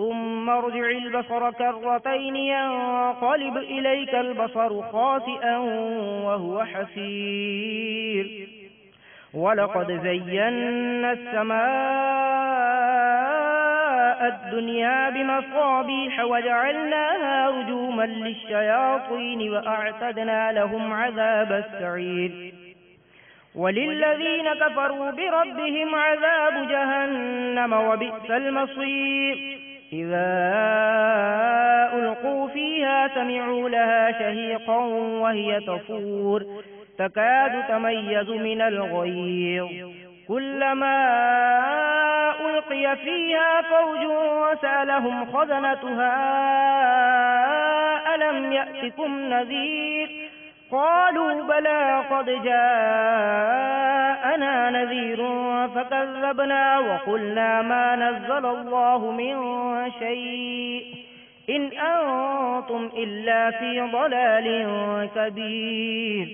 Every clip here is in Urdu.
ثم ارجع البصر كرتين ينقلب إليك البصر خاسئا وهو حسير. ولقد زينا السماء الدنيا بمصابيح وجعلناها رجوما للشياطين وأعتدنا لهم عذاب السعير. وللذين كفروا بربهم عذاب جهنم وبئس المصير. إذا ألقوا فيها سمعوا لها شهيقا وهي تفور تكاد تميز من الغيظ كلما ألقي فيها فوج سألهم خزنتها ألم يأتكم نذير قالوا بلى قد جاءنا نذير فكذبنا وقلنا ما نزل الله من شيء إن أنتم إلا في ضلال كبير.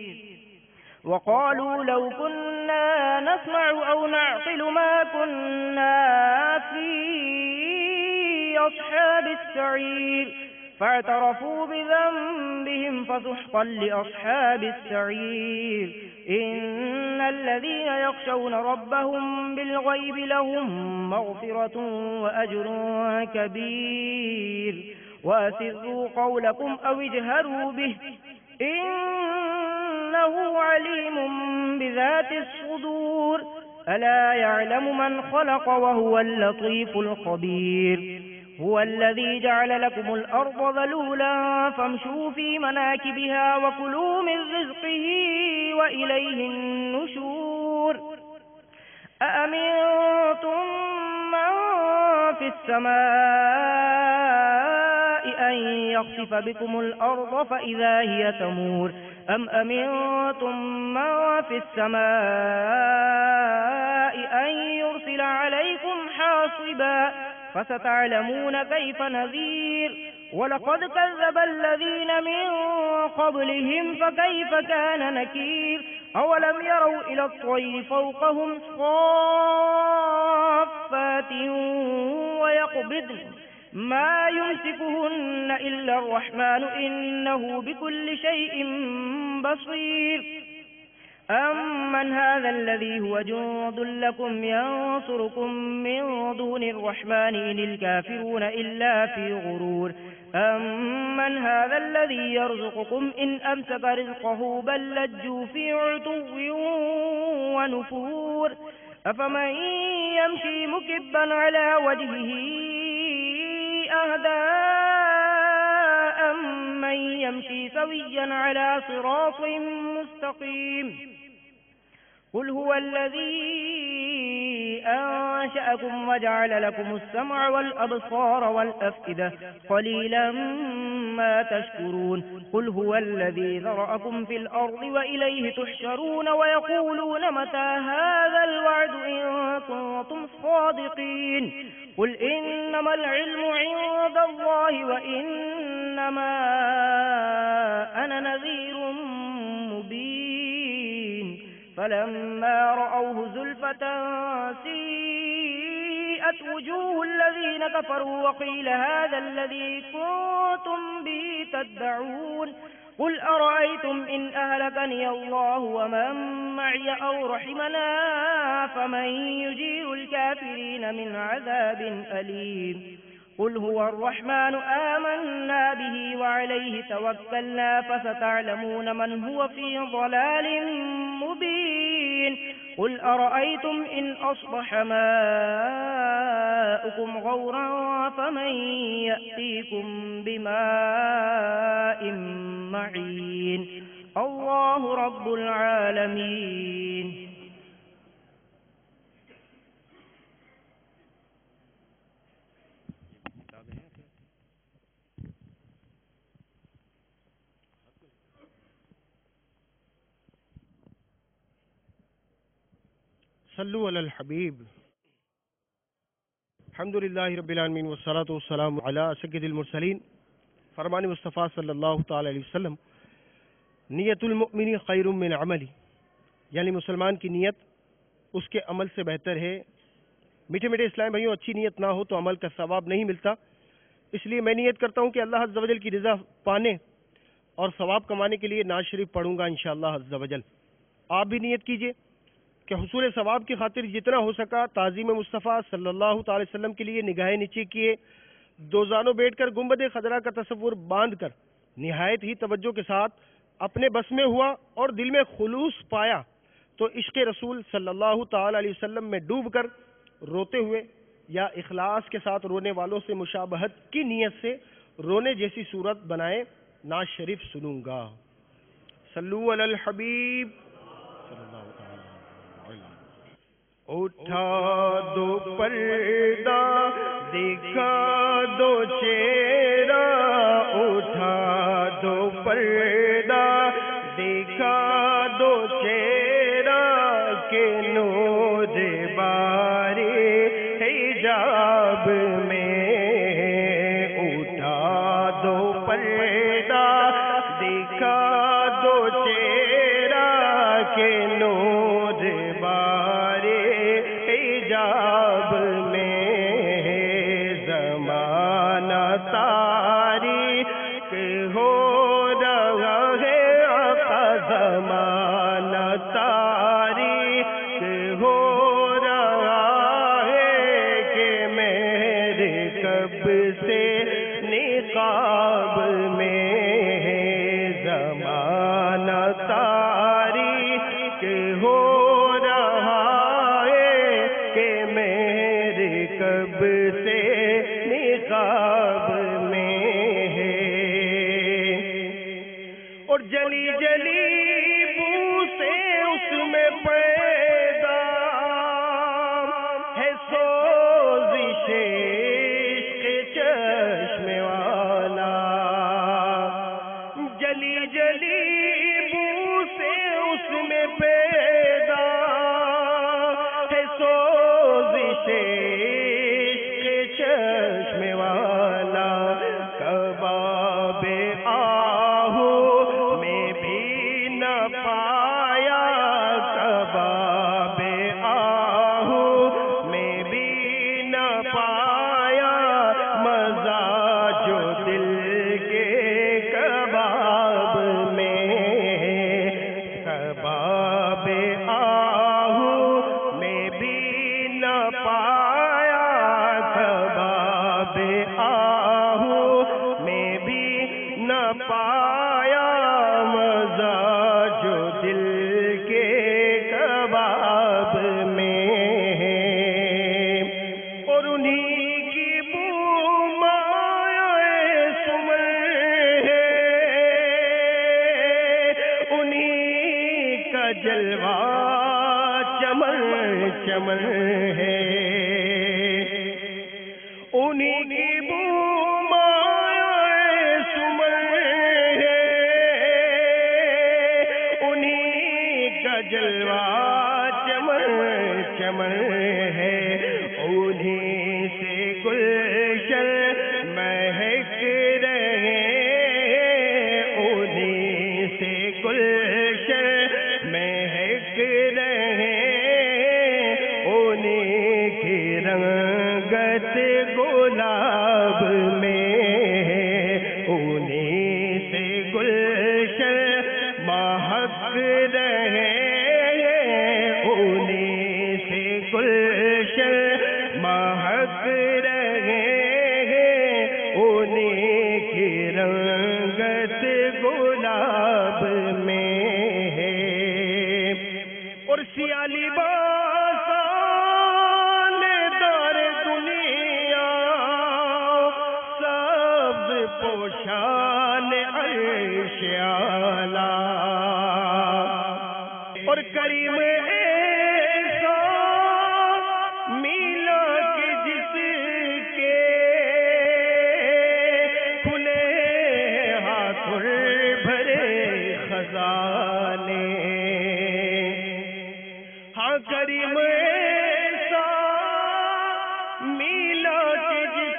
وقالوا لو كنا نسمع أو نعقل ما كنا في أصحاب السعير فاعترفوا بذنبهم فسحقا لأصحاب السعير. إن الذين يخشون ربهم بالغيب لهم مغفرة وأجر كبير. وأسروا قولكم أو اجهروا به إنه عليم بذات الصدور. ألا يعلم من خلق وهو اللطيف الخبير. هو الذي جعل لكم الأرض ذلولا فامشوا في مناكبها وكلوا من رزقه وإليه النشور. أأمنتم من في السماء أن يخسف بكم الأرض فإذا هي تمور أم أمنتم من في السماء أن يرسل عليكم حاصبا فستعلمون كيف نذير. ولقد كذب الذين من قبلهم فكيف كان نكير. أولم يروا إلى الطير فوقهم صافات ويقبضن ما يمسكهن إلا الرحمن إنه بكل شيء بصير. أمن هذا الذي هو جند لكم ينصركم من دون الرحمن إن الكافرون إلا في غرور. أمن هذا الذي يرزقكم إن أمسك رزقه بل لجوا في عتو ونفور. أفمن يمشي مكبا على وجهه أهدى أمن يمشي سويا على صراط مستقيم. قل هو الذي أنشأكم وجعل لكم السمع والأبصار والأفئدة قليلا ما تشكرون. قل هو الذي ذرأكم في الأرض وإليه تحشرون ويقولون متى هذا الوعد إن كنتم صادقين. قل إنما العلم عند الله وإن إنما أنا نذير مبين فلما رأوه زلفة سيئت وجوه الذين كفروا وقيل هذا الذي كنتم به تدعون قل أرأيتم إن أهلكني الله ومن معي أو رحمنا فمن يجير الكافرين من عذاب أليم قل هو الرحمن آمنا به وعليه توكلنا فستعلمون من هو في ضلال مبين قل أرأيتم إن أصبح ماؤكم غورا فمن يأتيكم بماء معين الله رب العالمين. صلو علی الحبیب. الحمدللہ رب العالمین والصلاة والسلام علی سید المرسلین. فرمان مصطفیٰ صلی اللہ تعالی علیہ وسلم، نیت المؤمن خیر من عملی، یعنی مسلمان کی نیت اس کے عمل سے بہتر ہے. میٹھے میٹھے اسلام بھائیوں، اچھی نیت نہ ہو تو عمل کا ثواب نہیں ملتا. اس لیے میں نیت کرتا ہوں کہ اللہ عز و جل کی رضا پانے اور ثواب کمانے کے لیے نعت شریف پڑھوں گا انشاءاللہ عز و جل. آپ بھی نیت کیجئے کہ حصول ثواب کی خاطر جتنا ہو سکا تعظیم مصطفیٰ صلی اللہ تعالی وسلم کے لیے نگاہیں نیچے کیے، دو زانوں بیٹھ کر گنبد خضرا کا تصور باندھ کر نہایت ہی توجہ کے ساتھ اپنے بس میں ہوا اور دل میں خلوص پایا تو عشق رسول صلی اللہ تعالی علیہ وسلم میں ڈوب کر روتے ہوئے یا اخلاص کے ساتھ رونے والوں سے مشابہت کی نیت سے رونے جیسی صورت بنائے نعت شریف سنوں گا. صلو علی الحبیب صلی اللہ تعالی. اٹھا دو پردہ دکھا دو چہرہ، اٹھا دو پردہ دکھا دو چہرہ کہ نور بارے حجاب میں. اٹھا دو پردہ دکھا دو چہرہ کہ نور بارے حجاب میں. زمانہ تاریک ہو رہا ہے آقا، زمانہ تاریک ہو رہا ہے کہ میرے کب سے نقاب میں. زمانہ تاریک ہو رہا ہے کہ میرے کب سے نقاب میں ہے. اور جلی جلی بو سے اس میں پیدا ہے سوزش عشق چشم والا. جلی جلی بو سے اس میں پیدا ہے سوزش عشق چشم والا. کباب آہو میں بھی نہ پایا، کباب آہو میں بھی نہ پایا مزہ جو دل کے کباب میں. کباب آہو میں بھی نہ پایا، کباب آہو میں بھی نہ پایا مزہ جو دل کے کباب میں. اور انہی کی بو مائے سمر ہے، انہی کا جلوہ چمن چمن ہے. انہی کی بو مائے سمر ہے، انہی کا جلوہ چمن چمن ہے. انہی سے گلشن مہک رہے والا اور کریم ایسا میلا کے جس کے کھلے ہاتھ اور بھرے خزانے، ہاں کریم ایسا میلا کے جس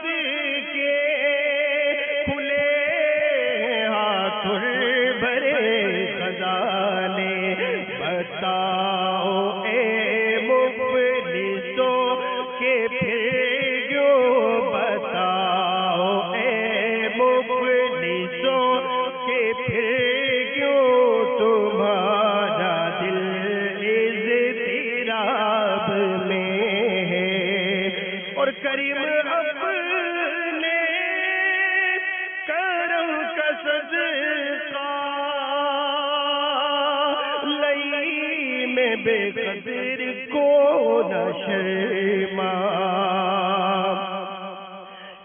کے کھلے ہاتھ اور بھرے خزانے، بتاؤ اے مفلسوں کہ پھر کیوں، بتاؤ اے مفلسوں کہ پھر کیوں تمہارا دل اضطراب میں ہے، اور کریم اپنے کرم کا صدقہ لئی میں بے قدر کو نہ شرما،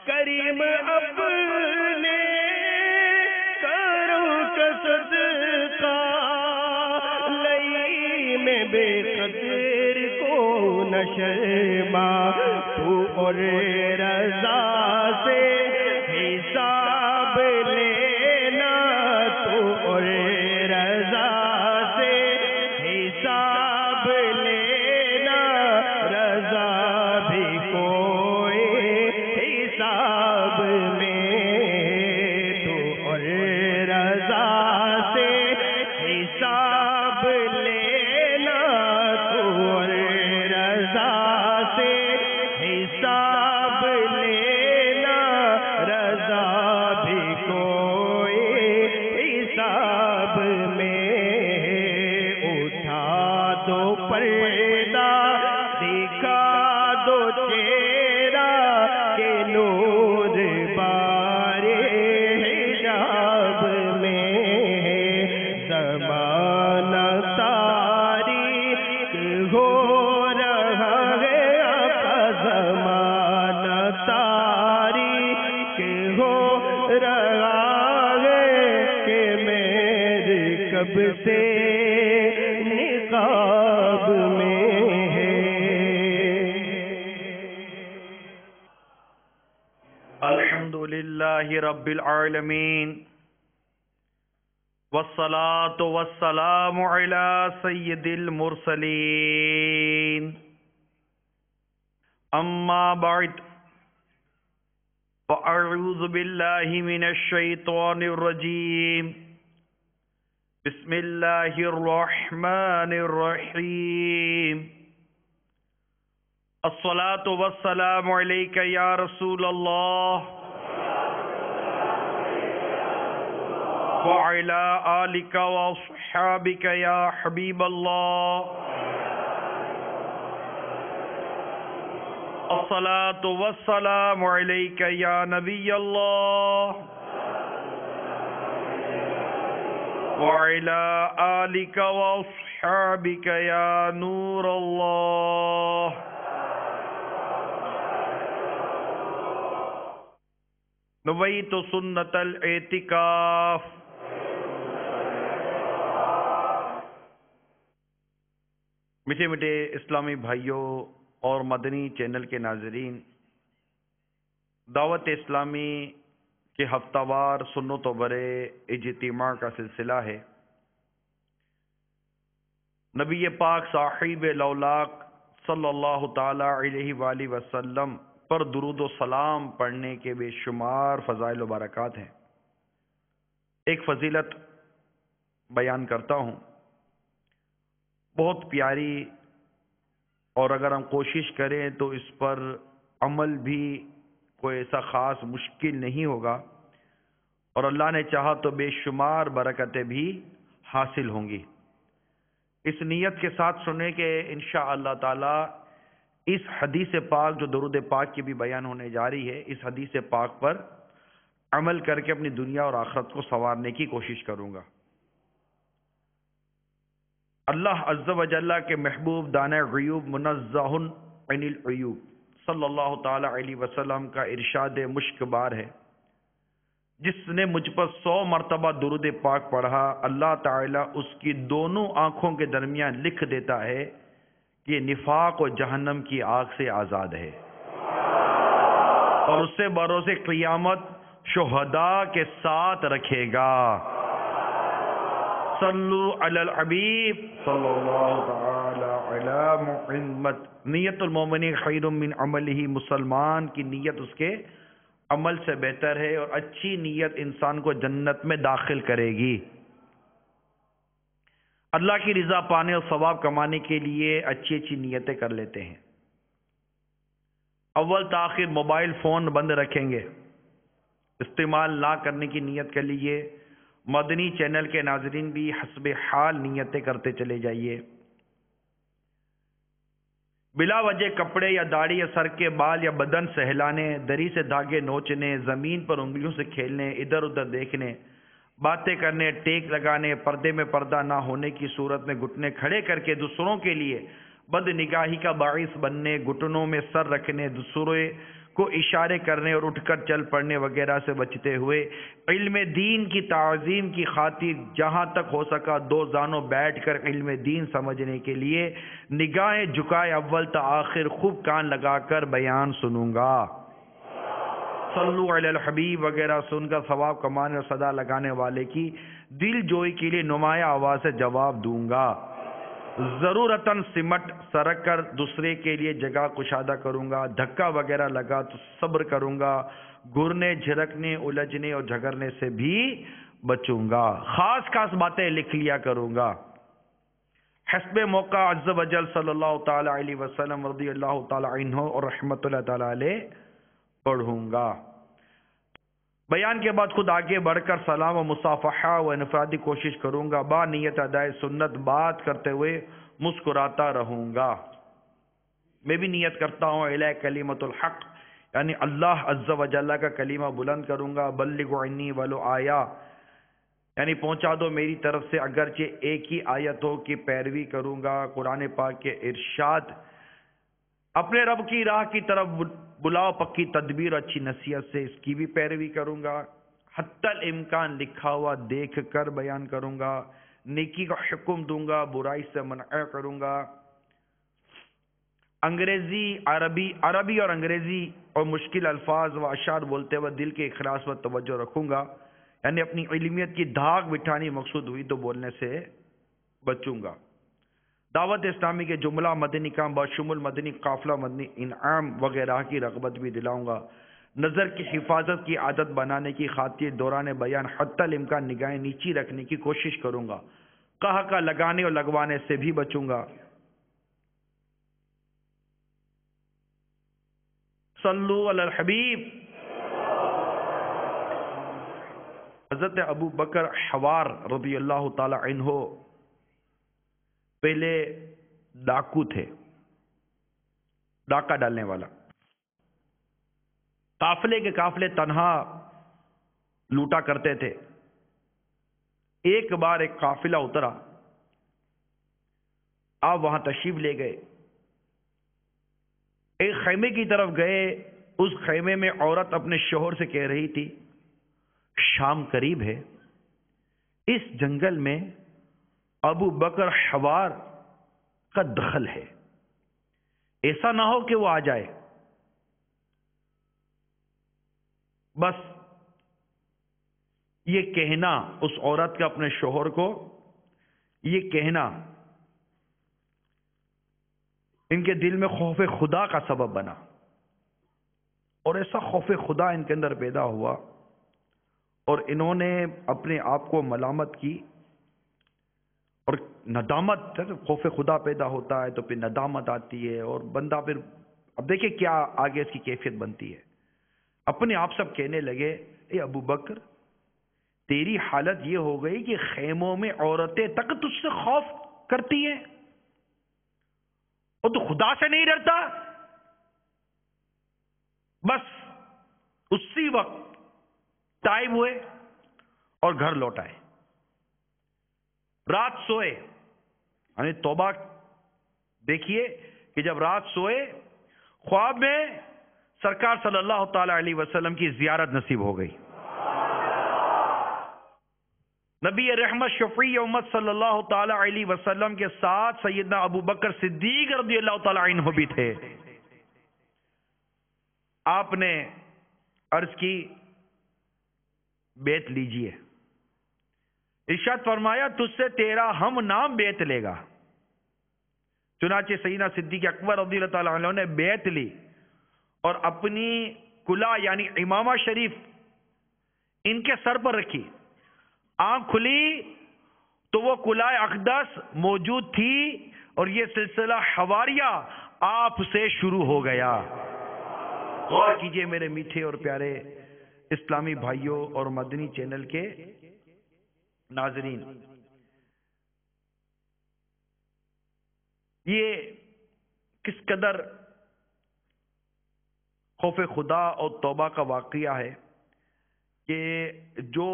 کریم اپنے کرم کا صدقہ لئی میں بے قدر کو نہ شرما، تو اور رضا سے حساب لینا، تو اور رضا سے حساب لینا، رضا بھی کوئی حساب میں، تو اور رضا سے حساب لینا، تو اور رضا سے حساب لینا، رضا بھی کوئی حساب میں، اٹھا دو پردہ دکھا دو چہرہ کہ نور بارے حجاب میں، زمانہ تاریک ہو رہا ہے آقا، زمانہ تاریک ہو رہا ہے کہ میرے کب سے نقاب میں ہے۔ الحمد للہ رب العالمین والصلاة والسلام علی سید المرسلین، اما بعد فاعوذ باللہ من الشیطان الرجیم، بسم اللہ الرحمن الرحیم، الصلاة والسلام علیک یا رسول اللہ وعلی آلک واصحابک یا حبیب اللہ، الصلاة والسلام علیک یا نبی اللہ وعلی آلک واصحابک یا نور اللہ۔ نویت سنت الاعتکاف۔ میٹھے میٹھے اسلامی بھائیوں اور مدنی چینل کے ناظرین، دعوت اسلامی کے ہفتہ وار سنت و برے اجتماع کا سلسلہ ہے۔ نبی پاک صاحب لولاق صلی اللہ تعالی علیہ وآلہ وسلم پر درود و سلام پڑھنے کے بے شمار فضائل و برکات ہیں۔ ایک فضیلت بیان کرتا ہوں، بہت پیاری، اور اگر ہم کوشش کریں تو اس پر عمل بھی کوئی ایسا خاص مشکل نہیں ہوگا، اور اللہ نے چاہا تو بے شمار برکتیں بھی حاصل ہوں گی۔ اس نیت کے ساتھ سنیں کہ انشاءاللہ تعالی اس حدیث پاک جو درود پاک کی بھی بیان ہونے جا رہی ہے، اس حدیث پاک پر عمل کر کے اپنی دنیا اور آخرت کو سنوارنے کی کوشش کروں گا۔ اللہ عز و جل کے محبوب دانہ غیوب منزہ عن العیوب صلی اللہ تعالی علیہ وسلم کا ارشاد مشک بار ہے، جس نے مجھ پر 100 مرتبہ درود پاک پڑھا، اللہ تعالیٰ اس کی دونوں آنکھوں کے درمیان لکھ دیتا ہے کہ یہ نفاق و جہنم کی آگ سے آزاد ہے، اور اس سے بروز قیامت شہداء کے ساتھ رکھے گا۔ صلو علی الحبیب صلی اللہ تعالی علی محمد۔ نیت المومن خیر من عملہ، مسلمان کی نیت اس کے عمل سے بہتر ہے، اور اچھی نیت انسان کو جنت میں داخل کرے گی۔ اللہ کی رضا پانے اور ثواب کمانے کے لیے اچھی اچھی نیتیں کر لیتے ہیں۔ اول تاخیر موبائل فون بند رکھیں گے، استعمال نہ کرنے کی نیت کر لیجیے۔ مدنی چینل کے ناظرین بھی حسب حال نیتیں کرتے چلے جائیے۔ بلا وجہ کپڑے یا داڑھی یا سر کے بال یا بدن سہلانے، دری سے دھاگے نوچنے، زمین پر انگلیوں سے کھیلنے، ادھر ادھر دیکھنے، باتیں کرنے، ٹیک لگانے، پردے میں پردہ نہ ہونے کی صورت میں گھٹنے کھڑے کر کے دوسروں کے لیے بد نگاہی کا باعث بننے، گھٹنوں میں سر رکھنے، دوسروں کو اشارے کرنے اور اٹھ کر چل پڑنے وغیرہ سے بچتے ہوئے علم دین کی تعظیم کی خاطر جہاں تک ہو سکا دو زانوں بیٹھ کر علم دین سمجھنے کے لیے نگاہیں جھکائے اول تا آخر خوب کان لگا کر بیان سنوں گا۔ صلو علی الحبیب وغیرہ سن کر ثواب کمانے اور صدا لگانے والے کی دل جوئی کے لیے نمایاں آواز سے جواب دوں گا۔ ضرورتاً سمٹ سرک کر دوسرے کے لیے جگہ کشادہ کروں گا، دھکا وغیرہ لگا تو صبر کروں گا، گھرنے جھرکنے الجھنے اور جھگڑنے سے بھی بچوں گا، خاص خاص باتیں لکھ لیا کروں گا، حسب موقع عز و جل صلی اللہ تعالی علیہ وسلم رضی اللہ تعالی عنہ اور رحمت اللہ تعالی علیہ پڑھوں گا۔ بیان کے بعد خود آگے بڑھ کر سلام و مصافحہ و انفرادی کوشش کروں گا، با نیت ادائے سنت بات کرتے ہوئے مسکراتا رہوں گا۔ میں بھی نیت کرتا ہوں الہ کلمۃ الحق، یعنی اللہ عز و جل کا کلمہ بلند کروں گا، بلغ عنی ولو آیا، یعنی پہنچا دو میری طرف سے اگرچہ ایک ہی آیتوں کی پیروی کروں گا۔ قرآن پاک کے ارشاد، اپنے رب کی راہ کی طرف بلاؤ، پکی تدبیر اچھی نصیحت سے اس کی بھی پیروی کروں گا، حتی الامکان لکھا ہوا دیکھ کر بیان کروں گا، نیکی کا حکم دوں گا، برائی سے منع کروں گا۔ عربی اور انگریزی اور مشکل الفاظ و اشعار بولتے ہوئے دل کے اخلاص پر توجہ رکھوں گا، یعنی اپنی علمیت کی دھاگ بٹھانی مقصود ہوئی تو بولنے سے بچوں گا۔ دعوت اسلامی کے جملہ مدنی کام بشمول مدنی قافلہ مدنی انعام وغیرہ کی رغبت بھی دلاؤں گا۔ نظر کی حفاظت کی عادت بنانے کی خاطر دوران بیان حتی الامکان نگاہیں نیچی رکھنے کی کوشش کروں گا، قہقہ لگانے اور لگوانے سے بھی بچوں گا۔ صلو علی الحبیب۔ حضرت ابو بکر حوار رضی اللہ تعالی عنہ پہلے ڈاکو تھے، ڈاکہ ڈالنے والا، قافلے کے قافلے تنہا لوٹا کرتے تھے۔ ایک بار ایک قافلہ اترا، آپ وہاں تشریف لے گئے، ایک خیمے کی طرف گئے، اس خیمے میں عورت اپنے شوہر سے کہہ رہی تھی شام قریب ہے، اس جنگل میں ابو بکر حوار کا دخل ہے، ایسا نہ ہو کہ وہ آ جائے۔ بس یہ کہنا اس عورت کا اپنے شوہر کو، یہ کہنا ان کے دل میں خوف خدا کا سبب بنا، اور ایسا خوف خدا ان کے اندر پیدا ہوا، اور انہوں نے اپنے آپ کو ملامت کی، اور ندامت، خوف خدا پیدا ہوتا ہے تو پھر ندامت آتی ہے، اور بندہ پھر اب دیکھیں کیا آگے اس کی کیفیت بنتی ہے۔ اپنے آپ سب کہنے لگے اے ابو بکر، تیری حالت یہ ہو گئی کہ خیموں میں عورتیں تک تجھ سے خوف کرتی ہیں اور تو خدا سے نہیں ڈرتا۔ بس اسی وقت تائب ہوئے اور گھر لوٹ آئے، رات سوئے، یعنی توبہ دیکھیے کہ جب رات سوئے خواب میں سرکار صلی اللہ تعالی علیہ وسلم کی زیارت نصیب ہو گئی۔ نبی رحمت شفیع امت صلی اللہ تعالی علیہ وسلم کے ساتھ سیدنا ابو بکر صدیق رضی اللہ تعالی عنہ بھی تھے. آپ نے عرض کی بیعت لیجئے. ارشاد فرمایا تجھ سے تیرا ہم نام بیعت لے گا. چنانچہ سیدنا صدیق اکبر رضی اللہ تعالی عنہ نے بیعت لی اور اپنی کلا یعنی امامہ شریف ان کے سر پر رکھی. آنکھ کھلی تو وہ کلائے اقدس موجود تھی اور یہ سلسلہ حواریہ آپ سے شروع ہو گیا. غور کیجئے میرے میٹھے اور پیارے اسلامی بھائیوں اور مدنی چینل کے ناظرین، یہ کس قدر خوف خدا اور توبہ کا واقعہ ہے کہ جو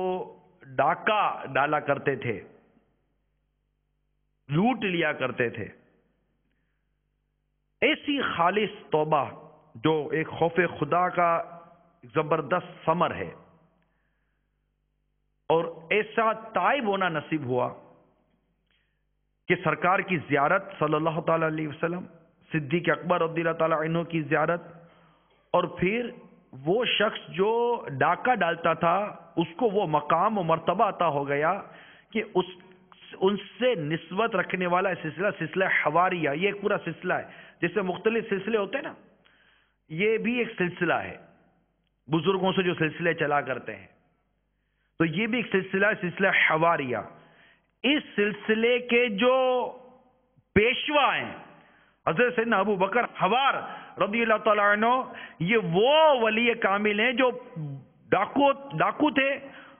ڈاکہ ڈالا کرتے تھے، لوٹ لیا کرتے تھے، ایسی خالص توبہ جو ایک خوف خدا کا زبردست ثمر ہے، اور ایسا تائب ہونا نصیب ہوا کہ سرکار کی زیارت صلی اللہ تعالی علیہ وسلم، صدیق اکبر رضی اللہ تعالی عنہ کی زیارت، اور پھر وہ شخص جو ڈاکہ ڈالتا تھا اس کو وہ مقام و مرتبہ عطا ہو گیا کہ ان سے نسبت رکھنے والا سلسلہ حواریہ، یہ ایک پورا سلسلہ ہے. جیسے مختلف سلسلے ہوتے ہیں نا، یہ بھی ایک سلسلہ ہے، بزرگوں سے جو سلسلے چلا کرتے ہیں، تو یہ بھی ایک سلسلہ حواریہ. اس سلسلے کے جو پیشوا ہیں حضرت سیدنا ابو بکر حوار رضی اللہ تعالیٰ عنہ، یہ وہ ولی کامل ہیں جو ڈاکو تھے،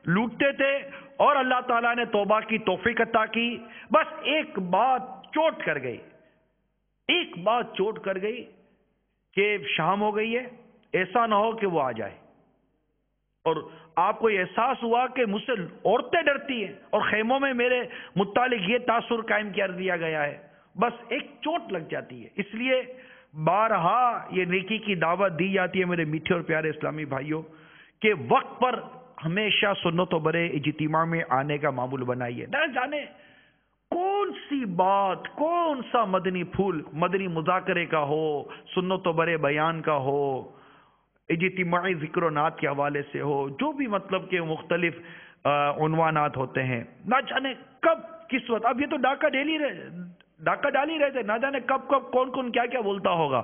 لوٹتے تھے، اور اللہ تعالیٰ نے توبہ کی توفیق عطا کی. بس ایک بات چوٹ کر گئی کہ شام ہو گئی ہے، ایسا نہ ہو کہ وہ آ جائے اور آپ کو یہ احساس ہوا کہ مجھ سے عورتیں ڈرتی ہیں اور خیموں میں میرے متعلق یہ تاثر قائم کر دیا گیا ہے. بس ایک چوٹ لگ جاتی ہے. اس لیے بارہا یہ نیکی کی دعوت دی جاتی ہے میرے میٹھے اور پیارے اسلامی بھائیوں کہ وقت پر ہمیشہ سنت و برے اجتماع میں آنے کا معمول بنائیے. نہ جانے کون سی بات، کون سا مدنی پھول مدنی مذاکرے کا ہو، سنت و برے بیان کا ہو، اجتماعی ذکر و نعت کے حوالے سے ہو، جو بھی مطلب کہ مختلف عنوانات ہوتے ہیں، نہ جانے کب کس وقت. اب یہ تو ڈاکہ ڈال ہی رہے تھے، نہ جانے کب کون کیا کیا بولتا ہوگا.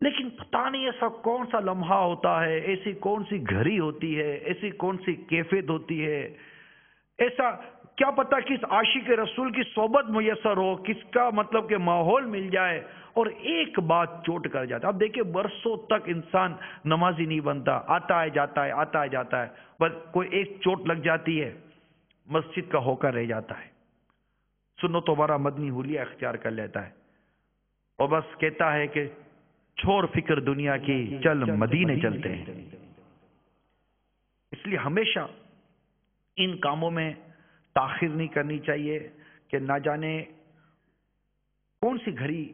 لیکن پتہ نہیں ایسا کون سا لمحہ ہوتا ہے، ایسی کون سی گھڑی ہوتی ہے، ایسی کون سی کیفیت ہوتی ہے، ایسا کیا پتہ کس عاشق رسول کی صحبت میسر ہو، کس کا مطلب کہ ماحول مل جائے اور ایک بات چوٹ کر جاتا ہے. اب دیکھیں برسوں تک انسان نمازی نہیں بنتا، آتا ہے جاتا ہے، بس کوئی ایک چوٹ لگ جاتی ہے، مسجد کا ہو کر رہ جاتا ہے، سنت و برا مدنی حلیہ اختیار کر لیتا ہے اور بس کہتا ہے کہ چھوڑ فکر دنیا کی، چل مدینے چلتے ہیں. اس لیے ہمیشہ ان کاموں میں تاخیر نہیں کرنی چاہیے کہ نہ جانے کون سی گھڑی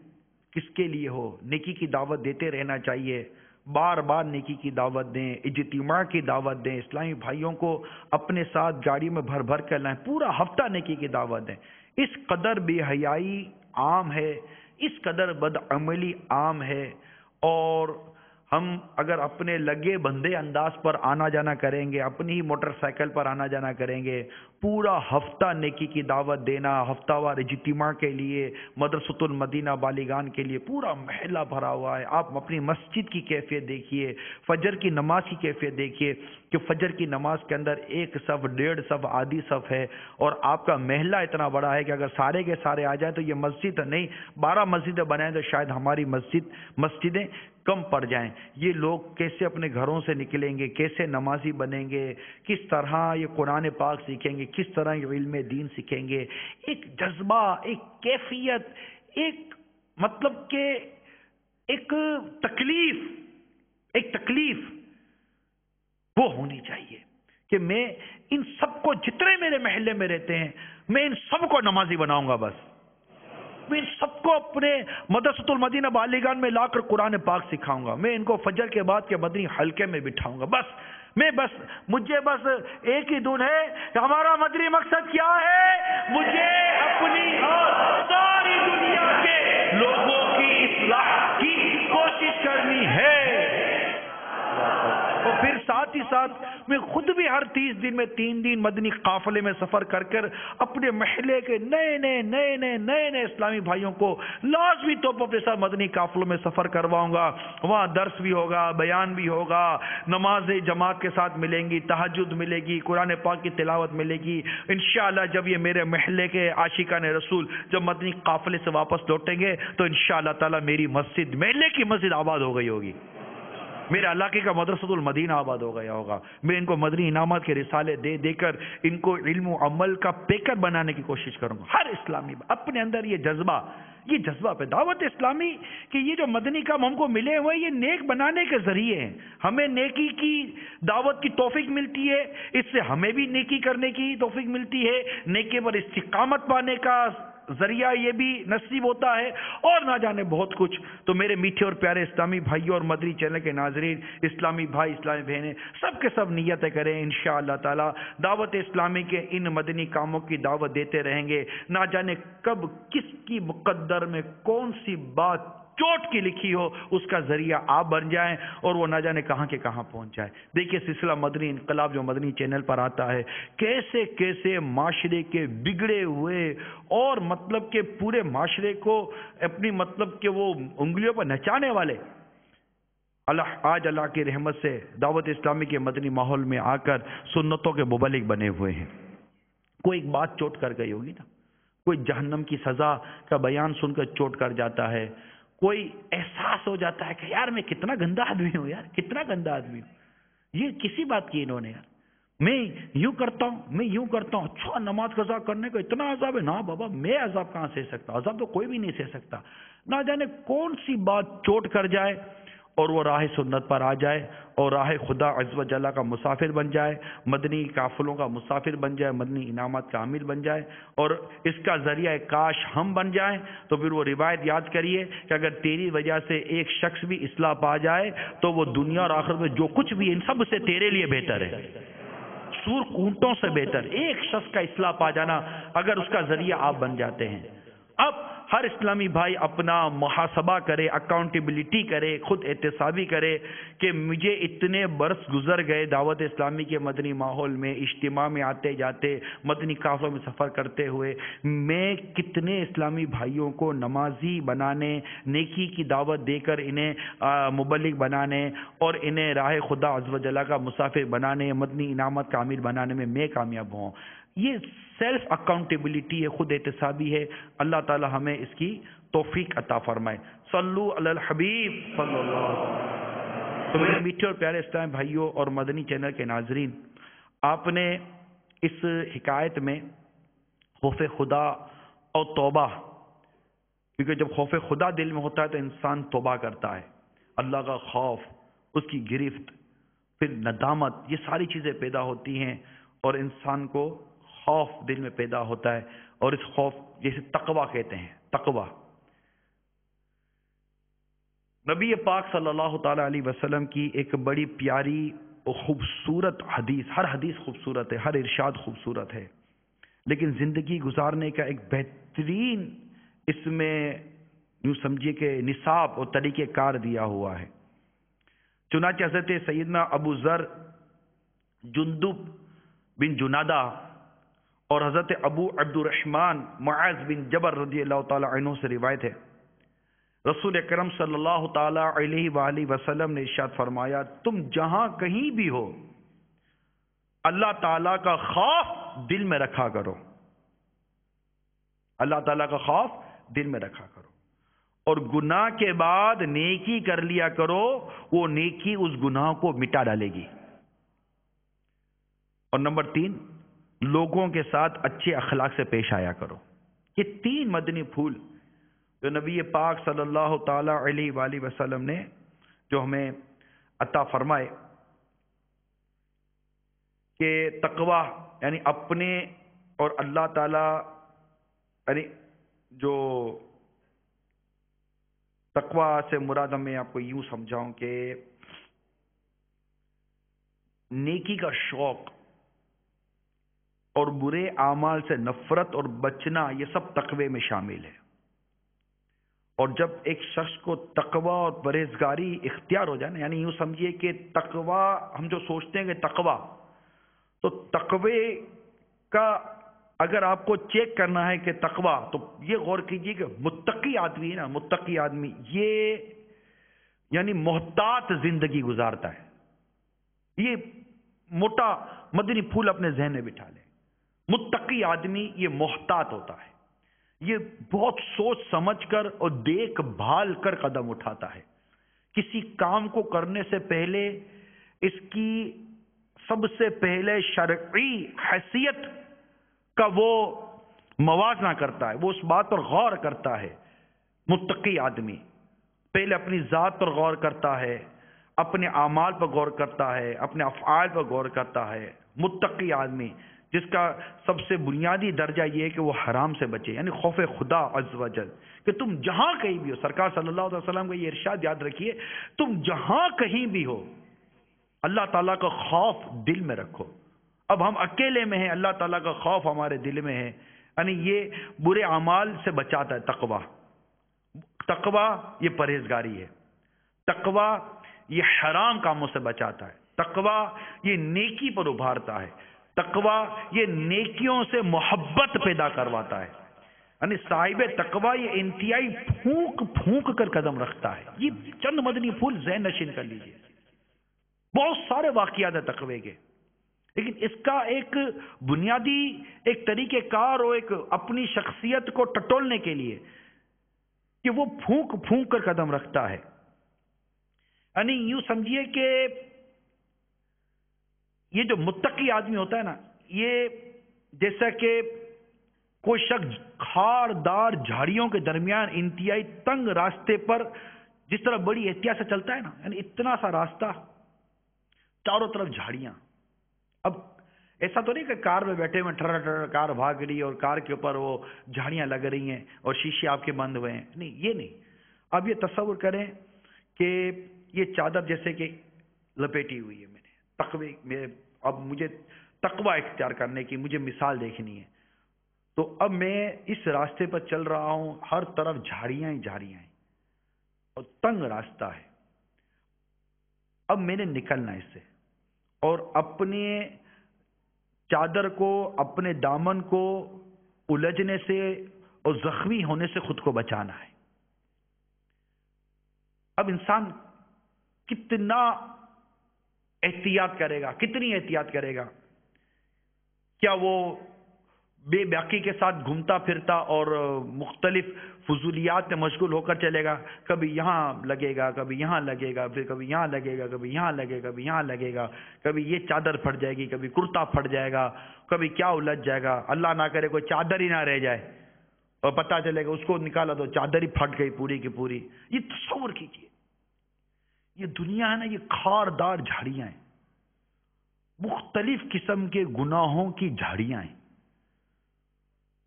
کس کے لیے ہو. نیکی کی دعوت دیتے رہنا چاہیے، بار بار نیکی کی دعوت دیں، اجتماع کی دعوت دیں، اسلامی بھائیوں کو اپنے ساتھ گاڑی میں بھر بھر کر لائیں، پورا ہفتہ نیکی کی دعوت دیں. اس قدر بے حیائی عام ہے، اس قدر بدعملی عام ہے، اور ہم اگر اپنے لگے بندے انداز پر آنا جانا کریں گے، اپنی ہی موٹر سائیکل پر آنا جانا کریں گے، پورا ہفتہ نیکی کی دعوت دینا، ہفتہ وار اجتماع کے لیے، مدرسۃ المدینہ بالیگان کے لیے پورا محلہ بھرا ہوا ہے. آپ اپنی مسجد کی کیفیت دیکھیے، فجر کی نماز کی کیفیت دیکھیے کہ فجر کی نماز کے اندر ایک صف، 1.5 صف، آدھی صف ہے، اور آپ کا محلہ اتنا بڑا ہے کہ اگر سارے کے سارے آ جائیں تو یہ مسجد نہیں 12 مسجدیں بنائیں تو شاید ہماری مسجدیں کم پڑ جائیں. یہ لوگ کیسے اپنے گھروں سے نکلیں گے، کیسے نمازی بنیں گے، کس طرح یہ قرآن پاک سیکھیں گے، کس طرح یہ علم دین سیکھیں گے. ایک جذبہ، ایک کیفیت، ایک مطلب کہ ایک تکلیف وہ ہونی چاہیے کہ میں ان سب کو، جتنے میرے محلے میں رہتے ہیں، میں ان سب کو نمازی بناؤں گا. بس میں ان سب کو اپنے مدرسۃ المدینہ بالیگان میں لا کر قرآن پاک سکھاؤں گا. میں ان کو فجر کے بعد کے مدنی حلقے میں بٹھاؤں گا. بس مجھے بس ایک ہی دھن ہے کہ ہمارا مدنی مقصد کیا ہے؟ مجھے اپنی اور ساری دنیا کے لوگوں کی اصلاح کی کوشش کرنی ہے، اور پھر ساتھ ہی ساتھ میں خود بھی ہر 30 دن میں 3 دن مدنی قافلے میں سفر کر کر اپنے محلے کے نئے اسلامی بھائیوں کو لازمی طور پر اپنے ساتھ مدنی قافلوں میں سفر کرواؤں گا. وہاں درس بھی ہوگا، بیان بھی ہوگا، نماز جماعت کے ساتھ ملیں گی، تہجد ملے گی، قرآن پاک کی تلاوت ملے گی. انشاءاللہ جب یہ میرے محلے کے عاشقان رسول جب مدنی قافلے سے واپس لوٹیں گے تو انشاءاللہ تعالی میری مسجد، محلے کی مسجد آباد ہو گئی ہوگی، میرے علاقے کا مدرسۃ المدینہ آباد ہو گیا ہوگا. میں ان کو مدنی انعامات کے رسالے دے کر ان کو علم و عمل کا پیکر بنانے کی کوشش کروں گا. ہر اسلامی اپنے اندر یہ جذبہ پہ دعوت اسلامی کہ یہ جو مدنی کام ہم کو ملے ہوئے یہ نیک بنانے کے ذریعے ہیں. ہمیں نیکی کی دعوت کی توفیق ملتی ہے، اس سے ہمیں بھی نیکی کرنے کی توفیق ملتی ہے، نیکی پر استقامت پانے کا ذریعہ یہ بھی نصیب ہوتا ہے، اور نہ جانے بہت کچھ. تو میرے میٹھے اور پیارے اسلامی بھائیوں اور مدنی چینل کے ناظرین، اسلامی بھائی اسلامی بہنیں، سب کے سب نیتیں کریں انشاءاللہ تعالی دعوت اسلامی کے ان مدنی کاموں کی دعوت دیتے رہیں گے. نہ جانے کب کس کی مقدر میں کون سی بات چوٹ کی لکھی ہو اس کا ذریعہ آپ بن جائیں اور وہ نہ جانے کہاں کے کہاں پہنچ جائے. دیکھیے سلسلہ مدنی انقلاب جو مدنی چینل پر آتا ہے، کیسے کیسے معاشرے کے بگڑے ہوئے اور مطلب کہ پورے معاشرے کو اپنی مطلب کہ وہ انگلیوں پر نچانے والے آج اللہ کی رحمت سے دعوت اسلامی کے مدنی ماحول میں آ کر سنتوں کے مبلغ بنے ہوئے ہیں. کوئی ایک بات چوٹ کر گئی ہوگی نا، کوئی جہنم کی سزا کا بیان سن کر چوٹ کر جاتا ہے، کوئی احساس ہو جاتا ہے کہ یار میں کتنا گندا آدمی ہوں، کتنا گندا آدمی ہوں. یہ کسی بات کی انہوں نے یار میں یوں کرتا ہوں اچھا نماز قضا کرنے کا اتنا عذاب ہے. نا بابا، میں عذاب کہاں سہ سکتا؟ عذاب تو کوئی بھی نہیں سہ سکتا. نہ جانے کون سی بات چوٹ کر جائے اور وہ راہ سنت پر آ جائے اور راہ خدا عز و جل کا مسافر بن جائے، مدنی قافلوں کا مسافر بن جائے، مدنی انعامات کا عامل بن جائے، اور اس کا ذریعہ کاش ہم بن جائیں. تو پھر وہ روایت یاد کریے کہ اگر تیری وجہ سے ایک شخص بھی اصلاح پا جائے تو وہ دنیا اور آخرت میں جو کچھ بھی ان سب سے تیرے لیے بہتر ہے، سور اونٹوں سے بہتر. ایک شخص کا اصلاح پا جانا اگر اس کا ذریعہ آپ بن جاتے ہیں. اب ہر اسلامی بھائی اپنا محاسبہ کرے، اکاؤنٹیبلٹی کرے، خود احتسابی کرے کہ مجھے اتنے برس گزر گئے دعوت اسلامی کے مدنی ماحول میں، اجتماع میں آتے جاتے، مدنی قافلوں میں سفر کرتے ہوئے میں کتنے اسلامی بھائیوں کو نمازی بنانے، نیکی کی دعوت دے کر انہیں مبلغ بنانے اور انہیں راہ خدا عز و جل کا مسافر بنانے، مدنی انعامات کا عامل بنانے میں کامیاب ہوں. یہ سیلف اکاؤنٹیبلٹی ہے، خود احتسابی ہے. اللہ تعالی ہمیں اس کی توفیق عطا فرمائے. صلو علی الحبیب صلی اللہ علیہ وسلم. تو میرے میٹھے اور پیارے اسلام بھائیوں اور مدنی چینل کے ناظرین، آپ نے اس حکایت میں خوف خدا اور توبہ، کیونکہ جب خوف خدا دل میں ہوتا ہے تو انسان توبہ کرتا ہے، اللہ کا خوف، اس کی گرفت، پھر ندامت، یہ ساری چیزیں پیدا ہوتی ہیں اور انسان کو خوف دل میں پیدا ہوتا ہے. اور اس خوف جیسے تقویٰ کہتے ہیں، تقویٰ. نبی پاک صلی اللہ تعالی علیہ وسلم کی ایک بڑی پیاری اور خوبصورت حدیث، ہر حدیث خوبصورت ہے، ہر ارشاد خوبصورت ہے، لیکن زندگی گزارنے کا ایک بہترین اس میں یوں سمجھیے کہ نصاب اور طریقہ کار دیا ہوا ہے. چنانچہ حضرت سیدنا ابو ذر، جندب بن جنادہ اور حضرت ابو عبد الرحمن معاذ بن جبل رضی اللہ تعالی عنہ سے روایت ہے، رسول اکرم صلی اللہ تعالی علیہ وآلہ وسلم نے ارشاد فرمایا، تم جہاں کہیں بھی ہو اللہ تعالیٰ کا خوف دل میں رکھا کرو، اللہ تعالیٰ کا خوف دل میں رکھا کرو، اور گناہ کے بعد نیکی کر لیا کرو، وہ نیکی اس گناہ کو مٹا ڈالے گی. اور نمبر 3، لوگوں کے ساتھ اچھے اخلاق سے پیش آیا کرو. یہ 3 مدنی پھول جو نبی پاک صلی اللہ تعالی علیہ وآلہ وسلم نے جو ہمیں عطا فرمائے کہ تقویٰ یعنی اپنے اور اللہ تعالی، یعنی جو تقویٰ سے مراد میں آپ کو یوں سمجھاؤں کہ نیکی کا شوق اور برے اعمال سے نفرت اور بچنا، یہ سب تقوی میں شامل ہے۔ اور جب ایک شخص کو تقوی اور پرہیزگاری اختیار ہو جائے نا، یعنی یوں سمجھیے کہ تقوی، ہم جو سوچتے ہیں کہ تقوی، تو تقوی کا اگر آپ کو چیک کرنا ہے کہ تقوی، تو یہ غور کیجئے کہ متقی آدمی ہے نا، متقی آدمی یہ یعنی محتاط زندگی گزارتا ہے۔ یہ موٹا مدنی پھول اپنے ذہن میں بٹھا لیں، متقی آدمی یہ محتاط ہوتا ہے، یہ بہت سوچ سمجھ کر اور دیکھ بھال کر قدم اٹھاتا ہے۔ کسی کام کو کرنے سے پہلے اس کی سب سے پہلے شرعی حیثیت کا وہ موازنہ کرتا ہے، وہ اس بات پر غور کرتا ہے۔ متقی آدمی پہلے اپنی ذات پر غور کرتا ہے، اپنے اعمال پر غور کرتا ہے، اپنے افعال پر غور کرتا ہے۔ متقی آدمی جس کا سب سے بنیادی درجہ یہ ہے کہ وہ حرام سے بچے، یعنی خوف خدا عز و جل، کہ تم جہاں کہیں بھی ہو، سرکار صلی اللہ علیہ وسلم کا یہ ارشاد یاد رکھیے، تم جہاں کہیں بھی ہو اللہ تعالیٰ کا خوف دل میں رکھو۔ اب ہم اکیلے میں ہیں، اللہ تعالیٰ کا خوف ہمارے دل میں ہے، یعنی یہ برے اعمال سے بچاتا ہے تقوی۔ تقوی یہ پرہیزگاری ہے، تقوی یہ حرام کاموں سے بچاتا ہے، تقوی یہ نیکی پر ابھارتا ہے، تقوی یہ نیکیوں سے محبت پیدا کرواتا ہے۔ یعنی صاحب تقوی یہ انتہائی پھونک پھونک کر قدم رکھتا ہے۔ یہ چند مدنی پھول ذہن نشین کر لیجئے، بہت سارے واقعات ہیں تقوی کے، لیکن اس کا ایک بنیادی ایک طریقہ کار اور ایک اپنی شخصیت کو ٹٹولنے کے لیے کہ وہ پھونک پھونک کر قدم رکھتا ہے۔ یعنی یوں سمجھیے کہ یہ جو متقی آدمی ہوتا ہے نا، یہ جیسا کہ کوئی شخص خاردار جھاڑیوں کے درمیان انتہائی تنگ راستے پر جس طرح بڑی احتیاط سے چلتا ہے نا، یعنی اتنا سا راستہ، چاروں طرف جھاڑیاں۔ اب ایسا تو نہیں کہ کار میں بیٹھے ہوئے ٹھر ٹھر کار بھاگ رہی ہے اور کار کے اوپر وہ جھاڑیاں لگ رہی ہیں اور شیشے آپ کے بند ہوئے ہیں، نہیں، یہ نہیں۔ اب یہ تصور کریں کہ یہ چادر جیسے کہ لپیٹی ہوئی ہے، میں نے تقوی میں، اب مجھے تقوی اختیار کرنے کی مجھے مثال دیکھنی ہے، تو اب میں اس راستے پر چل رہا ہوں، ہر طرف جھاڑیاں ہی جھاڑیاں ہیں اور تنگ راستہ ہے۔ اب میں نے نکلنا اس سے اور اپنے چادر کو، اپنے دامن کو الجھنے سے اور زخمی ہونے سے خود کو بچانا ہے۔ اب انسان کتنا احتیاط کرے گا، کتنی احتیاط کرے گا؟ کیا وہ بے باکی کے ساتھ گھومتا پھرتا اور مختلف فضولیات میں مشغول ہو کر چلے گا؟ کبھی یہاں لگے گا، کبھی یہاں لگے گا، پھر کبھی یہاں لگے گا، کبھی یہاں لگے گا، کبھی یہاں لگے گا، کبھی یہ چادر پھٹ جائے گی، کبھی کرتا پھٹ جائے گا، کبھی کیا الجھ جائے گا، اللہ نہ کرے کوئی چادر ہی نہ رہ جائے اور پتہ چلے گا اس کو نکالا تو چادر ہی پھٹ گئی پوری کی پوری۔ یہ تصور کیجئے، یہ دنیا ہے نا، یہ خاردار جھاڑیاں ہیں، مختلف قسم کے گناہوں کی جھاڑیاں ہیں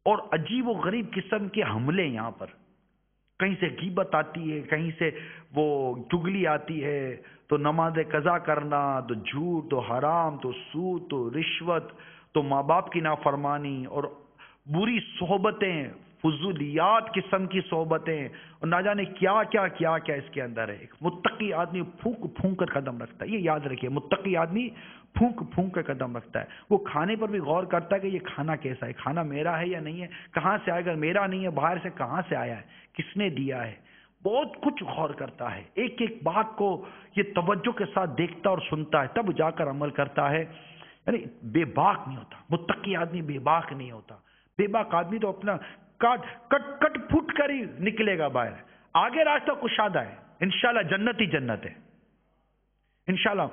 اور عجیب و غریب قسم کے حملے یہاں پر، کہیں سے غیبت آتی ہے، کہیں سے وہ چگلی آتی ہے، تو نماز قضا کرنا، تو جھوٹ، تو حرام، تو سود، تو رشوت، تو ماں باپ کی نافرمانی اور بری صحبتیں، فضولیات قسم کی صحبتیں، اور نہ جانے کیا کیا کیا کیا اس کے اندر ہے۔ ایک متقی آدمی پھونک پھونک کر قدم رکھتا ہے، یہ یاد رکھیے، متقی آدمی پھونک پھونک کر قدم رکھتا ہے۔ وہ کھانے پر بھی غور کرتا ہے کہ یہ کھانا کیسا ہے، کھانا میرا ہے یا نہیں ہے، کہاں سے آئے گا، میرا نہیں ہے، باہر سے کہاں سے آیا ہے، کس نے دیا ہے، بہت کچھ غور کرتا ہے، ایک ایک بات کو یہ توجہ کے ساتھ دیکھتا اور سنتا ہے، تب جا کر عمل کرتا ہے۔ یعنی بے باک نہیں ہوتا، متقی آدمی بے باک نہیں ہوتا۔ بے باک آدمی تو اپنا کٹ پھٹ کر ہی نکلے گا باہر، آگے راستہ کشادہ ہے، انشاءاللہ جنت ہی جنت ہے، انشاءاللہ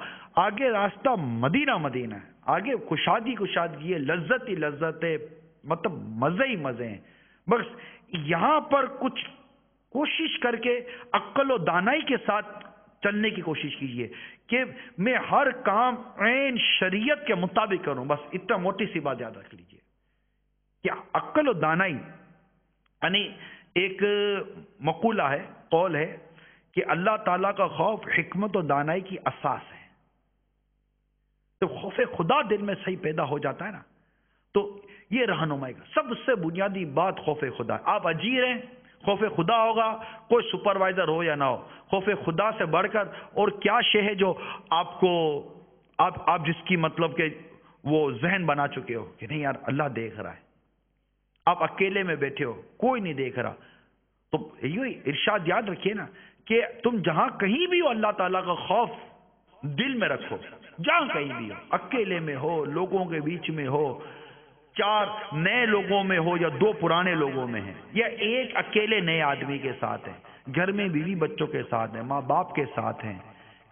آگے راستہ مدینہ مدینہ ہے، آگے کشادگی ہے، لذت ہی لذت ہے، مطلب مزے ہی مزے ہیں۔ بس یہاں پر کچھ کوشش کر کے عقل و دانائی کے ساتھ چلنے کی کوشش کیجئے کہ میں ہر کام عین شریعت کے مطابق کروں، بس اتنا موٹی سی بات یاد رکھ لیجئے کہ عقل و دانائی، یعنی ایک مقولہ ہے، قول ہے کہ اللہ تعالیٰ کا خوف حکمت و دانائی کی اساس ہے۔ تو خوف خدا دل میں صحیح پیدا ہو جاتا ہے نا، تو یہ رہنمائی کا سب سے بنیادی بات خوف خدا ہے۔ آپ اجیر ہیں، خوف خدا ہوگا، کوئی سپروائزر ہو یا نہ ہو، خوف خدا سے بڑھ کر اور کیا شے ہے جو آپ کو آپ جس کی مطلب کہ وہ ذہن بنا چکے ہو کہ نہیں یار اللہ دیکھ رہا ہے، آپ اکیلے میں بیٹھے ہو، کوئی نہیں دیکھ رہا، تو یہ ارشاد یاد رکھیے نا کہ تم جہاں کہیں بھی ہو اللہ تعالیٰ کا خوف دل میں رکھو، جہاں کہیں بھی ہو، اکیلے میں ہو، لوگوں کے بیچ میں ہو، 4 نئے لوگوں میں ہو یا 2 پرانے لوگوں میں ہیں، یا ایک اکیلے نئے آدمی کے ساتھ ہیں، گھر میں بیوی بچوں کے ساتھ ہیں، ماں باپ کے ساتھ ہیں،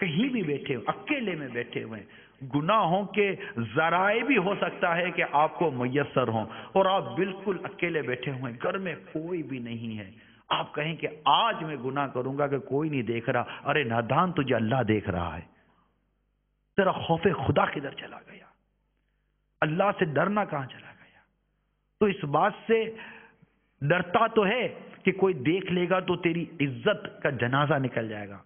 کہیں بھی بیٹھے ہو، اکیلے میں بیٹھے ہوئے ہیں، گناہوں کے ذرائع بھی ہو سکتا ہے کہ آپ کو میسر ہوں، اور آپ بالکل اکیلے بیٹھے ہوئے ہیں، گھر میں کوئی بھی نہیں ہے، آپ کہیں کہ آج میں گناہ کروں گا کہ کوئی نہیں دیکھ رہا، ارے نادان تجھے اللہ دیکھ رہا ہے، تیرا خوف خدا کدھر چلا گیا، اللہ سے ڈرنا کہاں چلا گیا؟ تو اس بات سے ڈرتا تو ہے کہ کوئی دیکھ لے گا تو تیری عزت کا جنازہ نکل جائے گا،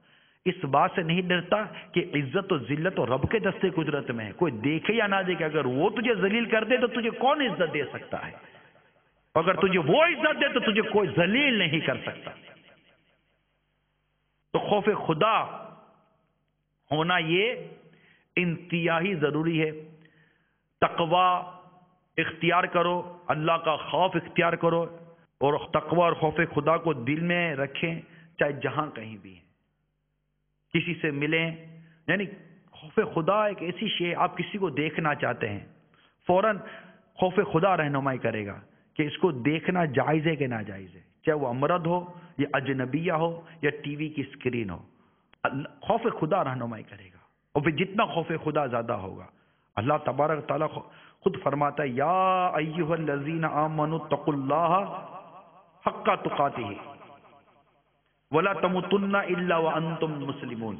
اس بات سے نہیں ڈرتا کہ عزت و ذلت و رب کے دستے قدرت میں ہے، کوئی دیکھے یا نہ دیکھے، اگر وہ تجھے ذلیل کر دے تو تجھے کون عزت دے سکتا ہے، اگر تجھے وہ عزت دے تو تجھے کوئی ذلیل نہیں کر سکتا۔ تو خوف خدا ہونا یہ انتہائی ضروری ہے، تقوی اختیار کرو، اللہ کا خوف اختیار کرو، اور تقوی اور خوف خدا کو دل میں رکھیں، چاہے جہاں کہیں بھی ہیں، کسی سے ملیں، یعنی خوف خدا ایک ایسی شے، آپ کسی کو دیکھنا چاہتے ہیں فوراً خوف خدا رہنمائی کرے گا کہ اس کو دیکھنا جائز ہے کہ ناجائز ہے، چاہے وہ امرد ہو یا اجنبیہ ہو یا ٹی وی کی اسکرین ہو، خوف خدا رہنمائی کرے گا، اور پھر جتنا خوف خدا زیادہ ہوگا، اللہ تبارک تعالیٰ خود فرماتا ہے یا ایھا الذین آمنوا اتقوا اللہ حق تقاتہ ولا تموتن الا وانتم مسلمون،